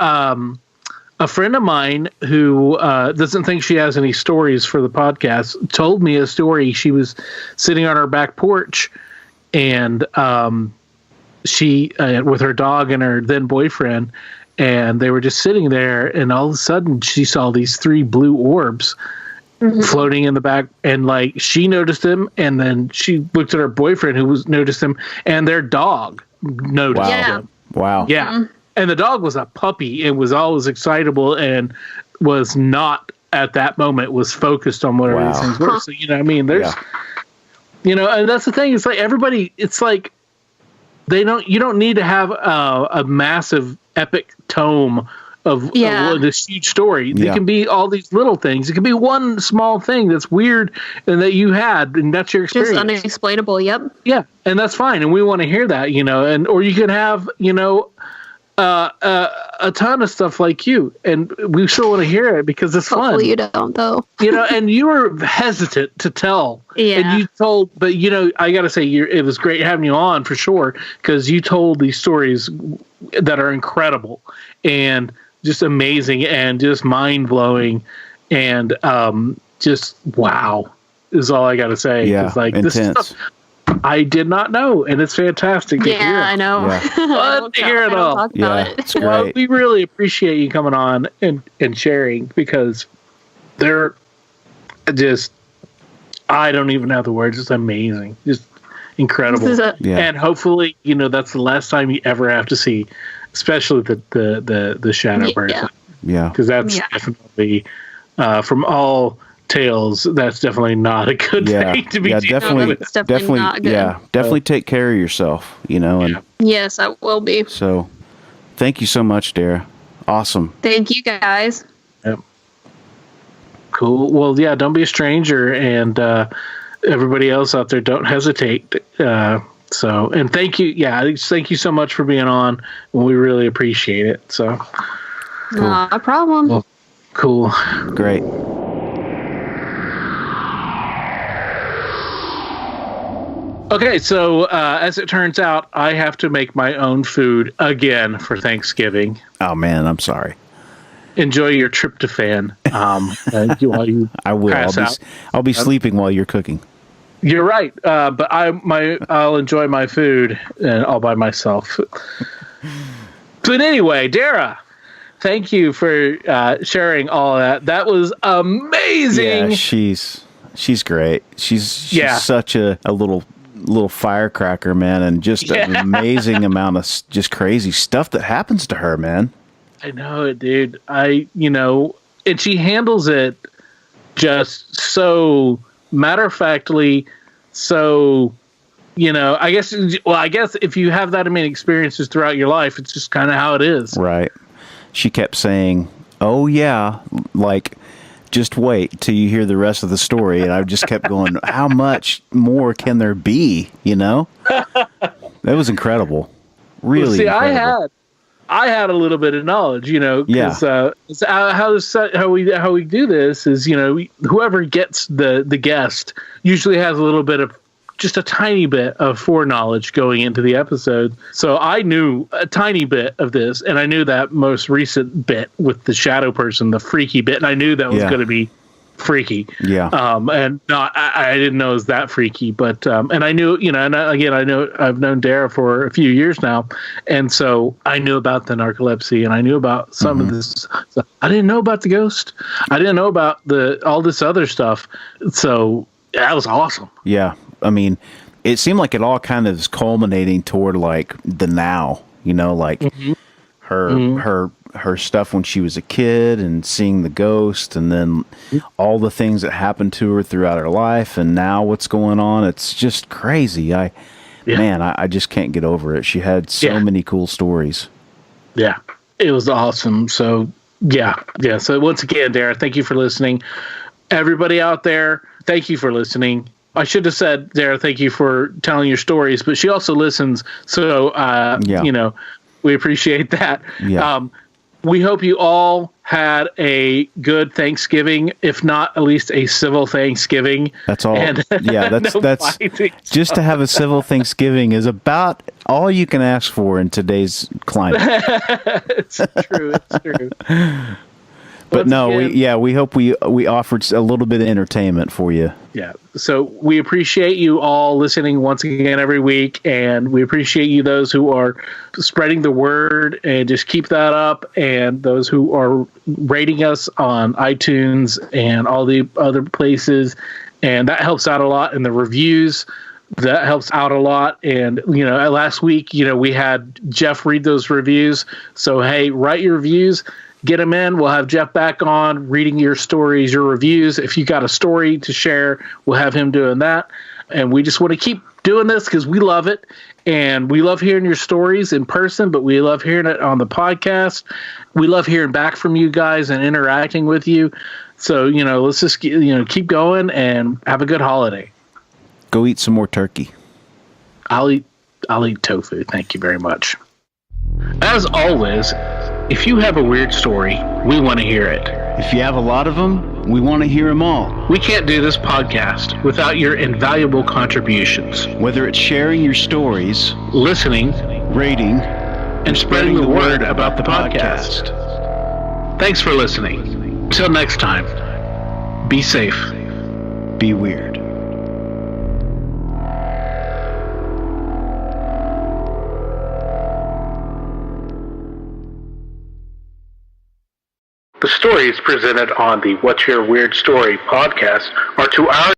a friend of mine who doesn't think she has any stories for the podcast told me a story. She was sitting on her back porch, and she with her dog and her then boyfriend, and they were just sitting there, and all of a sudden she saw these 3 blue orbs floating in the back, and like she noticed them, and then she looked at her boyfriend who noticed them, and their dog noticed them. Wow. Yeah. And the dog was a puppy. It was always excitable and was not at that moment was focused on whatever these things were. So, there's, and that's the thing. It's like everybody, it's like you don't need to have a massive epic tome of this huge story. It can be all these little things. It can be one small thing that's weird and that you had, and that's your experience. Just unexplainable. Yep. Yeah. And that's fine. And we want to hear that, or you can have, a ton of stuff like you, and we still want to hear it because it's fun. Hopefully you don't, though. And you were hesitant to tell. Yeah. And you told, but I got to say, it was great having you on for sure, because you told these stories that are incredible and just amazing and just mind blowing, and just wow is all I got to say. Yeah, it's like intense. This stuff I did not know, and it's fantastic to hear. I know. Yeah. Fun to hear it all. Talk about it. It's great. Well, we really appreciate you coming on and sharing, because they're just, I don't even have the words. It's amazing. Just incredible. And hopefully, that's the last time you ever have to see, especially the shadow person. Yeah. Because that's definitely, from all tails, that's definitely not a good thing to be dealing with. It's definitely not good. Yeah, definitely take care of yourself, and yes, I will be. So thank you so much, Dara. Awesome. Thank you, guys. Yep. Cool. Well, yeah, don't be a stranger, and everybody else out there, don't hesitate. And thank you. Yeah, thank you so much for being on. We really appreciate it. So, cool. Not a problem. Well, cool. Great. Okay, so as it turns out, I have to make my own food again for Thanksgiving. Oh man, I'm sorry. Enjoy your tryptophan. While you I will. I'll be sleeping while you're cooking. You're right, but I'll enjoy my food all by myself. But anyway, Dara, thank you for sharing all of that. That was amazing. Yeah, she's great. She's such a little firecracker, man, and just an amazing amount of just crazy stuff that happens to her, man. I know it, dude. And she handles it just so matter-of-factly, so, I guess if you have that many experiences throughout your life, it's just kind of how it is. Right. She kept saying, oh, yeah, like, just wait till you hear the rest of the story. And I just kept going, how much more can there be, That was incredible. Really incredible. I had a little bit of knowledge, because how we do this is, whoever gets the guest usually has a little bit of, just a tiny bit of foreknowledge going into the episode. So I knew a tiny bit of this, and I knew that most recent bit with the shadow person, the freaky bit, and I knew that was going to be freaky. Yeah. And not, I didn't know it was that freaky, but, and I knew, I know I've known Dara for a few years now. And so I knew about the narcolepsy, and I knew about some of this. I didn't know about the ghost. I didn't know about all this other stuff. So that was awesome. Yeah. I mean, it seemed like it all kind of is culminating toward like the now, like her stuff when she was a kid and seeing the ghost, and then all the things that happened to her throughout her life, and now what's going on. It's just crazy. I just can't get over it. She had so many cool stories. Yeah, it was awesome. So yeah. So once again, Dara, thank you for listening. Everybody out there, thank you for listening. I should have said, Dara, thank you for telling your stories, but she also listens. So, we appreciate that. Yeah. We hope you all had a good Thanksgiving, if not at least a civil Thanksgiving. That's all. And that's fighting. Just to have a civil Thanksgiving is about all you can ask for in today's climate. It's true. But we hope we offered a little bit of entertainment for you. Yeah. So we appreciate you all listening once again every week, and we appreciate you, those who are spreading the word, and just keep that up, and those who are rating us on iTunes and all the other places, and that helps out a lot. And the reviews, that helps out a lot. And, last week, we had Jeff read those reviews. So, hey, write your reviews. Get them in. We'll have Jeff back on reading your stories, your reviews. If you got a story to share, we'll have him doing that. And we just want to keep doing this because we love it. And we love hearing your stories in person, but we love hearing it on the podcast. We love hearing back from you guys and interacting with you. So, let's just, keep going and have a good holiday. Go eat some more turkey. I'll eat tofu. Thank you very much. As always, if you have a weird story, we want to hear it. If you have a lot of them, we want to hear them all. We can't do this podcast without your invaluable contributions. Whether it's sharing your stories, listening, rating, and spreading the word about the podcast. Thanks for listening. Until next time, be safe. Be weird. The stories presented on the What's Your Weird Story podcast are to our